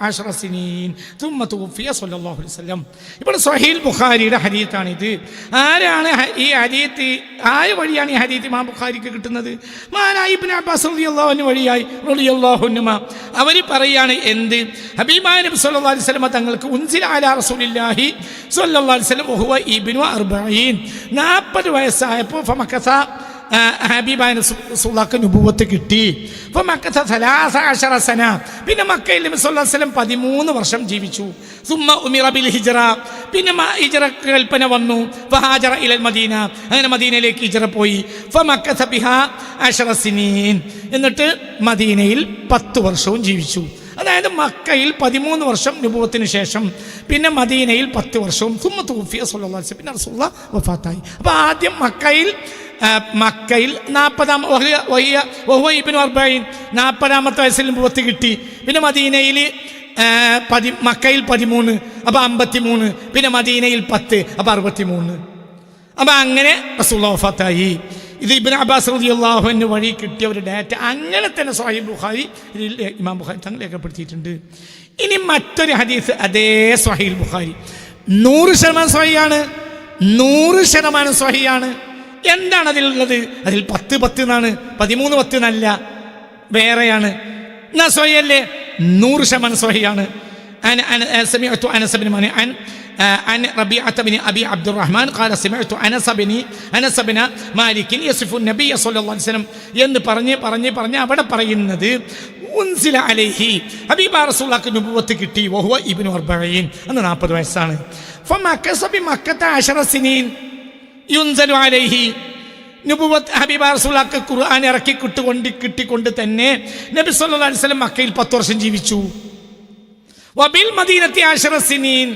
[SPEAKER 3] 10 سنين ثم توفي صلى الله عليه وسلم. ഇപ്പോൾ സ്വഹീഹ് ബുഖാരിയുടെ ഹദീസാണിത്. ആരാണ് ഈ ഹദീസ്, ആര് വഴിയാണ് ഈ ഹദീസ് ഇമാം ബുഖാരിക്ക് കിട്ടുന്നത്? മഹാനായ ഇബ്നു അബ്ബാസ് റളിയല്ലാഹു അൻഹു വഴിയായി റളിയല്ലാഹു അൻഹുമ അവർ പറയാണ് എന്ത്? ഹബീബായ നബി സല്ലല്ലാഹു അലൈഹി വസല്ലം തങ്ങൾക്ക് ഉൻസില അലാ റസൂലില്ലാഹി സല്ലല്ലാഹു അലൈഹി വസല്ലം വഹുവ ഇബ്നു 40 40 വയസ്സായപ്പോൾ ഫമക്കസ ഹബീബായ റസൂലുള്ളാഹിക്ക് നുബുവത്ത് കിട്ടി. ഫമക്കസ 13 സന പിന്നെ മക്കയിൽ നബി സല്ലല്ലാഹു അലൈഹി വസല്ലം 13 വർഷം ജീവിച്ചു. സുമ്മ ഉമിറ ബിൽ ഹിജ്റ പിന്നെ ഹിജ്റ കൽപ്പന വന്നു. ഫഹാജറ ഇലൽ മദീന അങ്ങനെ മദീനയിലേക്ക് ഹിജ്റ പോയി. ഫമക്കസ ബിഹാ 10 സിനീൻ എന്നിട്ട് മദീനയിൽ 10 വർഷവും ജീവിച്ചു. അതായത് മക്കയിൽ 13 വർഷം നുബുവത്തിന് ശേഷം പിന്നെ മദീനയിൽ 10 വർഷവും സുമ്മ തൂഫിയ സല്ലല്ലാഹു അലൈഹി വസല്ലം പിന്നെ റസൂലുള്ളാഹി വഫാത്തായി. അപ്പോൾ ആദ്യം മക്കയിൽ 40 വയസ്സിൽ നുബുവത്ത് കിട്ടി. പിന്നെ മദീനയിൽ മക്കയിൽ 13 അപ്പോൾ 53 പിന്നെ മദീനയിൽ 10 അപ്പോൾ 63 അപ്പോൾ അങ്ങനെ റസൂലുള്ളാഹി വഫാത്തായി. ഇത് ഇബ്നു അബ്ബാസ് റളിയല്ലാഹു അൻഹു വഴി കിട്ടിയ ഒരു ഡാറ്റ. അങ്ങനെ തന്നെ സ്വഹീഹ് ബുഖാരി ഇമാം ബുഖാരി തങ്ങൾ രേഖപ്പെടുത്തിയിട്ടുണ്ട്. ഇനി മറ്റൊരു ഹദീസ് അതേ സ്വഹീഹ് ബുഖാരി 100% സ്വഹീഹാണ്, 100% സ്വഹീഹാണ്. എന്താണ് അതിലുള്ളത്? അതിൽ 10 എന്നാണ്, 13 എന്നല്ല, വേറെയാണ്. എന്നാ സ്വഹീഹല്ലേ? 100% സ്വഹീഹാണ്. سمعت أنس بن مالك عن ربيعة بن أبي عبد الرحمن قال سمعت أنس بن مالك يصف النبي صلى الله عليه وسلم എന്ന് പറഞ്ഞ് അവിടെ പറയുന്നത് ഉൻസില അലൈഹി ഹബീബ റസൂലുള്ളാഹിക്ക് നുബുവത്ത് കിട്ടി. വഹുവ ഇബ്നു 40 അന്ന് 40 വയസ്സാണ്. ഫമക്കസ ബിമക്കത 10 സിനീൻ യുൻസലു അലൈഹി നുബുവത്ത് ഹബീബ റസൂലുള്ളാഹിക്ക് ഖുർആൻ ഇറക്കി കിട്ടിക്കൊണ്ട് തന്നെ നബി സല്ലല്ലാഹു അലൈഹി വസല്ലം മക്കയിൽ 10 വർഷം ജീവിച്ചു. വബിൽ മദീനത്തി 10 സിനീൻ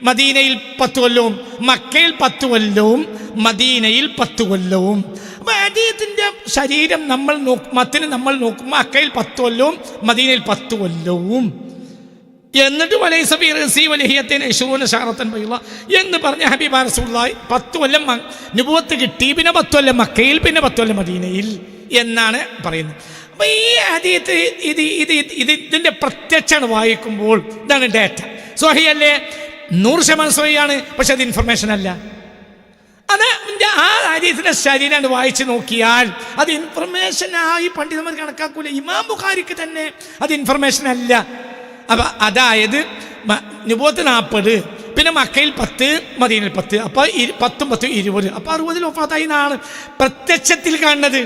[SPEAKER 3] മദീനയിൽ 10 കൊല്ലവും മക്കയിൽ 10 കൊല്ലവും മദീനയിൽ 10 കൊല്ലവും. അപ്പോൾ ഹദീസിന്റെ ശരീരം നമ്മൾ നോക്കും മക്കയിൽ 10 കൊല്ലവും മദീനയിൽ 10 കൊല്ലവും. എന്നിട്ട് എന്ന് പറഞ്ഞ ഹബീബ റസൂലുള്ളാഹി 10 കൊല്ലം നുബുവത്ത് കിട്ടി. പിന്നെ 10 കൊല്ലം മക്കയിൽ പിന്നെ 10 കൊല്ലം മദീനയിൽ എന്നാണ് പറയുന്നത്. അപ്പോൾ ഈ ഹദീസ് ഇതിൻ്റെ പ്രത്യക്ഷമാണ് വായിക്കുമ്പോൾ ഇതാണ് ഡാറ്റ. സ്വഹീഹല്ലേ? 100% സ്വഹീഹാണ്. പക്ഷെ അത് ഇൻഫർമേഷൻ അല്ല. അത് ആ ഹദീസിന്റെ ശരീരമാണ് വായിച്ച് നോക്കിയാൽ അത് ഇൻഫർമേഷനായി പണ്ഡിതന്മാർ കണക്കാക്കൂല. ഇമാം ബുഖാരിക്ക് തന്നെ അത് ഇൻഫർമേഷൻ അല്ല. അപ്പം അതായത് നുബുവത്ത് 40 പിന്നെ മക്കയിൽ 10 മദീനയിൽ 10 അപ്പോൾ 10 10 20 അപ്പോൾ 60 വഫാത്തായി എന്നാണ് പ്രത്യക്ഷത്തിൽ കാണുന്നത്.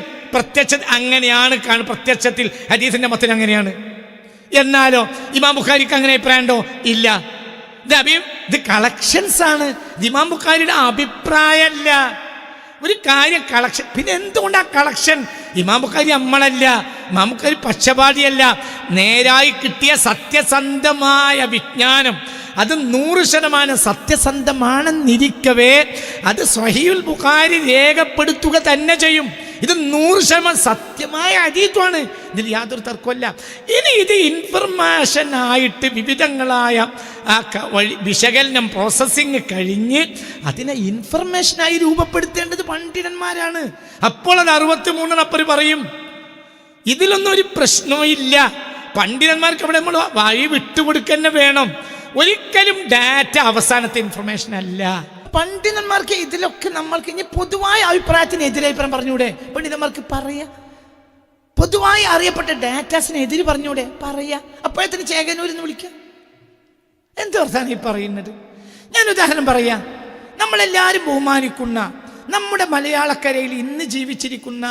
[SPEAKER 3] അങ്ങനെയാണ് പ്രത്യക്ഷത്തിൽ ഹദീസിന്റെ മത്തൻ അങ്ങനെയാണ്. എന്നാലോ ഇമാം ബുഖാരിക്ക് അങ്ങനെ അഭിപ്രായമുണ്ടോ? ഇല്ല. ഇത് കളക്ഷൻസ് ആണ്. ഇത് ഇമാം ബുഖാരിയുടെ അഭിപ്രായമല്ല. ഒരു കാര്യം കളക്ഷൻ. പിന്നെ എന്തുകൊണ്ടാ കളക്ഷൻ? ഇമാം ബുഖാരി നമ്മളല്ല, ഇമാം ബുഖാരി പക്ഷപാതിയല്ല. നേരായി കിട്ടിയ സത്യസന്ധമായ വിജ്ഞാനം അത് 100% സത്യസന്ധമാണെന്നിരിക്കവേ അത് സ്വഹീഹുൽ ബുഖാരി രേഖപ്പെടുത്തുക തന്നെ ചെയ്യും. ഇത് 100% സത്യമായ ഹദീസാണ്. ഇതിൽ യാതൊരു തർക്കമല്ല. ഇനി ഇത് ഇൻഫർമേഷൻ ആയിട്ട് വിവിധങ്ങളായ വിശകലനം പ്രോസസ്സിങ് കഴിഞ്ഞ് അതിനെ ഇൻഫർമേഷനായി രൂപപ്പെടുത്തേണ്ടത് പണ്ഡിതന്മാരാണ്. അപ്പോൾ അത് 63 പറയും. ഇതിലൊന്നും ഒരു പ്രശ്നവും ഇല്ല. പണ്ഡിതന്മാർക്ക് അവിടെ നമ്മൾ വഴി വിട്ടുകൊടുക്കന്നെ വേണം. ഒരിക്കലും ഡാറ്റ അവസാനത്തെ ഇൻഫർമേഷൻ അല്ല. പണ്ഡിതന്മാർക്ക് ഇതിലൊക്കെ നമ്മൾക്ക് ഇനി പൊതുവായ അഭിപ്രായത്തിന് എതിരഭിപ്രായം പറഞ്ഞൂടെ? പണ്ഡിതന്മാർക്ക് പറയാ. പൊതുവായി അറിയപ്പെട്ട ഡാറ്റാസിന് എതിര് പറഞ്ഞൂടെ? പറയാ. അപ്പോഴത്തിന് ചേകനൂരെന്ന് വിളിക്കാം. എന്തോർത്താണ് ഈ പറയുന്നത്? ഞാൻ ഉദാഹരണം പറയാം. നമ്മളെല്ലാവരും ബഹുമാനിക്കുന്ന
[SPEAKER 1] നമ്മുടെ മലയാളക്കരയിൽ ഇന്ന് ജീവിച്ചിരിക്കുന്ന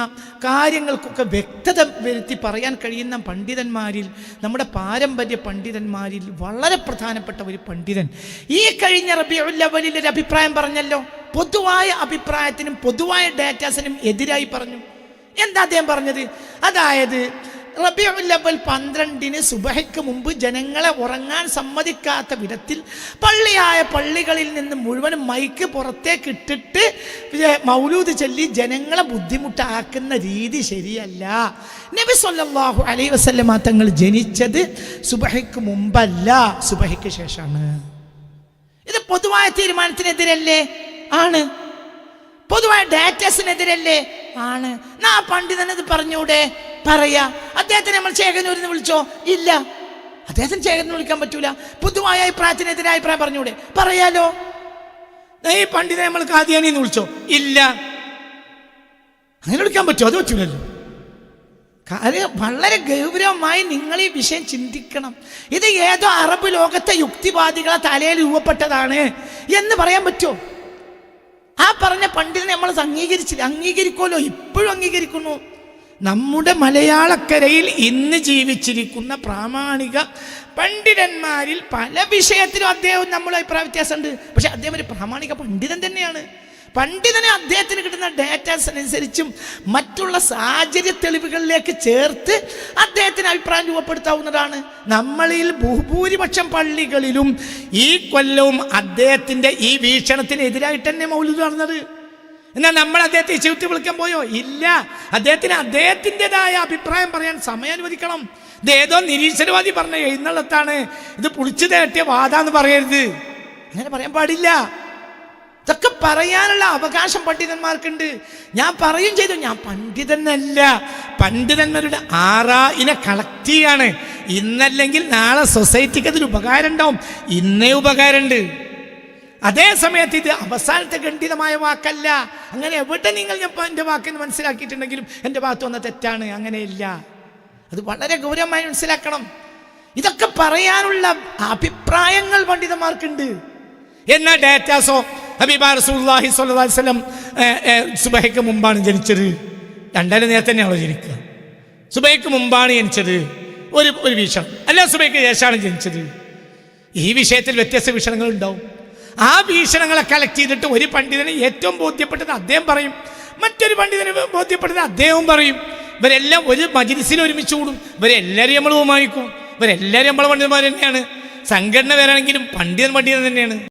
[SPEAKER 1] കാര്യങ്ങൾക്കൊക്കെ വ്യക്തത വരുത്തി പറയാൻ കഴിയുന്ന പണ്ഡിതന്മാരിൽ, നമ്മുടെ പാരമ്പര്യ പണ്ഡിതന്മാരിൽ വളരെ പ്രധാനപ്പെട്ട ഒരു പണ്ഡിതൻ ഈ കഴിഞ്ഞ റബീഉൽ അവ്വലിൽ ഒരു അഭിപ്രായം പറഞ്ഞല്ലോ. പൊതുവായ അഭിപ്രായത്തിനും പൊതുവായ ഡാറ്റാസിനും എതിരായി പറഞ്ഞു. എന്താ അദ്ദേഹം പറഞ്ഞത്? അതായത് റബീഉൽ അവ്വൽ 12 സുബഹയ്ക്ക് മുമ്പ് ജനങ്ങളെ ഉറങ്ങാൻ സമ്മതിക്കാത്ത വിധത്തിൽ പള്ളികളിൽ നിന്ന് മുഴുവനും മൈക്ക് പുറത്തേക്ക് ഇട്ടിട്ട് മൗലൂദ് ചൊല്ലി ജനങ്ങളെ ബുദ്ധിമുട്ടാക്കുന്ന രീതി ശരിയല്ല. നബി സല്ലല്ലാഹു അലൈഹി വസല്ലമ തങ്ങൾ ജനിച്ചത് സുബഹയ്ക്ക് മുമ്പല്ല, സുബഹയ്ക്ക് ശേഷമാണ്. ഇത് പൊതുവായ തീരുമാനത്തിനെതിരല്ലേ? ആണ്. പൊതുവായ ഡാറ്റസിനെതിരല്ലേ? ആണ്. ആ പണ്ഡിതനത് പറഞ്ഞൂടെ? പറയാ. അദ്ദേഹത്തിന് നമ്മൾ ചേകനൂരിൽ നിന്ന് വിളിച്ചോ? ഇല്ല, അദ്ദേഹത്തിന് ചേകനൂർ വിളിക്കാൻ പറ്റൂല. പൊതുവായ അഭിപ്രായത്തിനെതിരെ അഭിപ്രായം പറഞ്ഞൂടെ? പറയാലോ. ഈ പണ്ഡിതനെ നമ്മൾ കാദിയാനിന്ന് വിളിച്ചോ? ഇല്ല. അങ്ങനെ വിളിക്കാൻ പറ്റുമോ? അത് പറ്റൂലല്ലോ. കാര്യം വളരെ ഗൗരവമായി നിങ്ങൾ ഈ വിഷയം ചിന്തിക്കണം. ഇത് ഏതോ അറബ് ലോകത്തെ യുക്തിവാദികളെ തലയിൽ രൂപപ്പെട്ടതാണ് എന്ന് പറയാൻ പറ്റുമോ? ആ പറഞ്ഞ പണ്ഡിതനെ നമ്മൾ അംഗീകരിക്കുമല്ലോ, ഇപ്പോഴും അംഗീകരിക്കുന്നു. നമ്മുടെ മലയാളക്കരയിൽ ഇന്ന് ജീവിച്ചിരിക്കുന്ന പ്രാമാണിക പണ്ഡിതന്മാരിൽ പല വിഷയത്തിലും അദ്ദേഹം നമ്മൾ അഭിപ്രായ വ്യത്യാസമുണ്ട്. പക്ഷെ അദ്ദേഹം ഒരു പ്രാമാണിക പണ്ഡിതൻ തന്നെയാണ്. പണ്ഡിതനെ അദ്ദേഹത്തിന് കിട്ടുന്ന ഡാറ്റാസ് അനുസരിച്ചും മറ്റുള്ള സാഹചര്യ തെളിവുകളിലേക്ക് ചേർത്ത് അദ്ദേഹത്തിന് അഭിപ്രായം രൂപപ്പെടുത്താവുന്നതാണ്. നമ്മളിൽ ബഹുഭൂരിപക്ഷം പള്ളികളിലും ഈ കൊല്ലവും അദ്ദേഹത്തിൻ്റെ ഈ വീക്ഷണത്തിന് എതിരായിട്ട് തന്നെ മൗലൂദ് നടന്നത്. എന്നാൽ നമ്മൾ അദ്ദേഹത്തെ ചവിട്ടി വിളിക്കാൻ പോയോ? ഇല്ല. അദ്ദേഹത്തിന് അദ്ദേഹത്തിൻ്റെതായ അഭിപ്രായം പറയാൻ സമയം അനുവദിക്കണം. ഇത് ഏതോ നിരീശ്വരവാദി പറഞ്ഞ എഴുന്നള്ളത്താണ്, ഇത് പുളിച്ചു തേട്ടിയ വാദാന്ന് പറയരുത്. അങ്ങനെ പറയാൻ പാടില്ല. ഇതൊക്കെ പറയാനുള്ള അവകാശം പണ്ഡിതന്മാർക്കുണ്ട്. ഞാൻ പറയും ചെയ്തു, ഞാൻ പണ്ഡിതനല്ല. പണ്ഡിതന്മാരുടെ ആറായിനെ കളക്ട് ചെയ്യാണ്. ഇന്നല്ലെങ്കിൽ നാളെ സൊസൈറ്റിക്ക് അതിൽ ഉപകാരം ഉണ്ടാവും. ഇന്നേ ഉപകാരമുണ്ട്. അതേ സമയത്ത് ഇത് അവസാനത്തെ ഖണ്ഡിതമായ വാക്കല്ല. അങ്ങനെ എവിടെ നിങ്ങൾ ഞാൻ എൻ്റെ വാക്കെന്ന് മനസ്സിലാക്കിയിട്ടുണ്ടെങ്കിലും എൻ്റെ ഭാഗത്ത് വന്ന തെറ്റാണ്. അങ്ങനെയില്ല. അത് വളരെ ഗൗരവമായി മനസ്സിലാക്കണം. ഇതൊക്കെ പറയാനുള്ള അഭിപ്രായങ്ങൾ പണ്ഡിതന്മാർക്കുണ്ട്. എന്നാ ഡാറ്റാസോ ഹബീബാ റസൂലുള്ളാഹി സ്വല്ലല്ലാഹി അലൈഹി വസല്ലം സുബഹയ്ക്ക് മുമ്പാണ് ജനിച്ചത്. രണ്ടാലും നേരത്തെ തന്നെയാണോ ജനിക്കുക? സുബഹയ്ക്ക് മുമ്പാണ് ജനിച്ചത് ഒരു വീക്ഷണം, അല്ല സുബഹയ്ക്ക് ശേഷമാണ് ജനിച്ചത്. ഈ വിഷയത്തിൽ വ്യത്യസ്ത വീക്ഷണങ്ങൾ ഉണ്ടാവും. ആ വീക്ഷണങ്ങളെ കളക്ട് ചെയ്തിട്ട് ഒരു പണ്ഡിതന് ഏറ്റവും ബോധ്യപ്പെട്ടത് അദ്ദേഹം പറയും, മറ്റൊരു പണ്ഡിതന് ബോധ്യപ്പെട്ടത് അദ്ദേഹവും പറയും. ഇവരെല്ലാം ഒരു മജ്‌ലിസിൽ ഒരുമിച്ച് കൂടും. ഇവരെല്ലാവരും നമ്മൾ ബഹുമാനിക്കും. ഇവരെല്ലാവരും നമ്മളെ പണ്ഡിതന്മാർ തന്നെയാണ്. സംഘടന വരാണെങ്കിലും പണ്ഡിതൻ തന്നെയാണ്.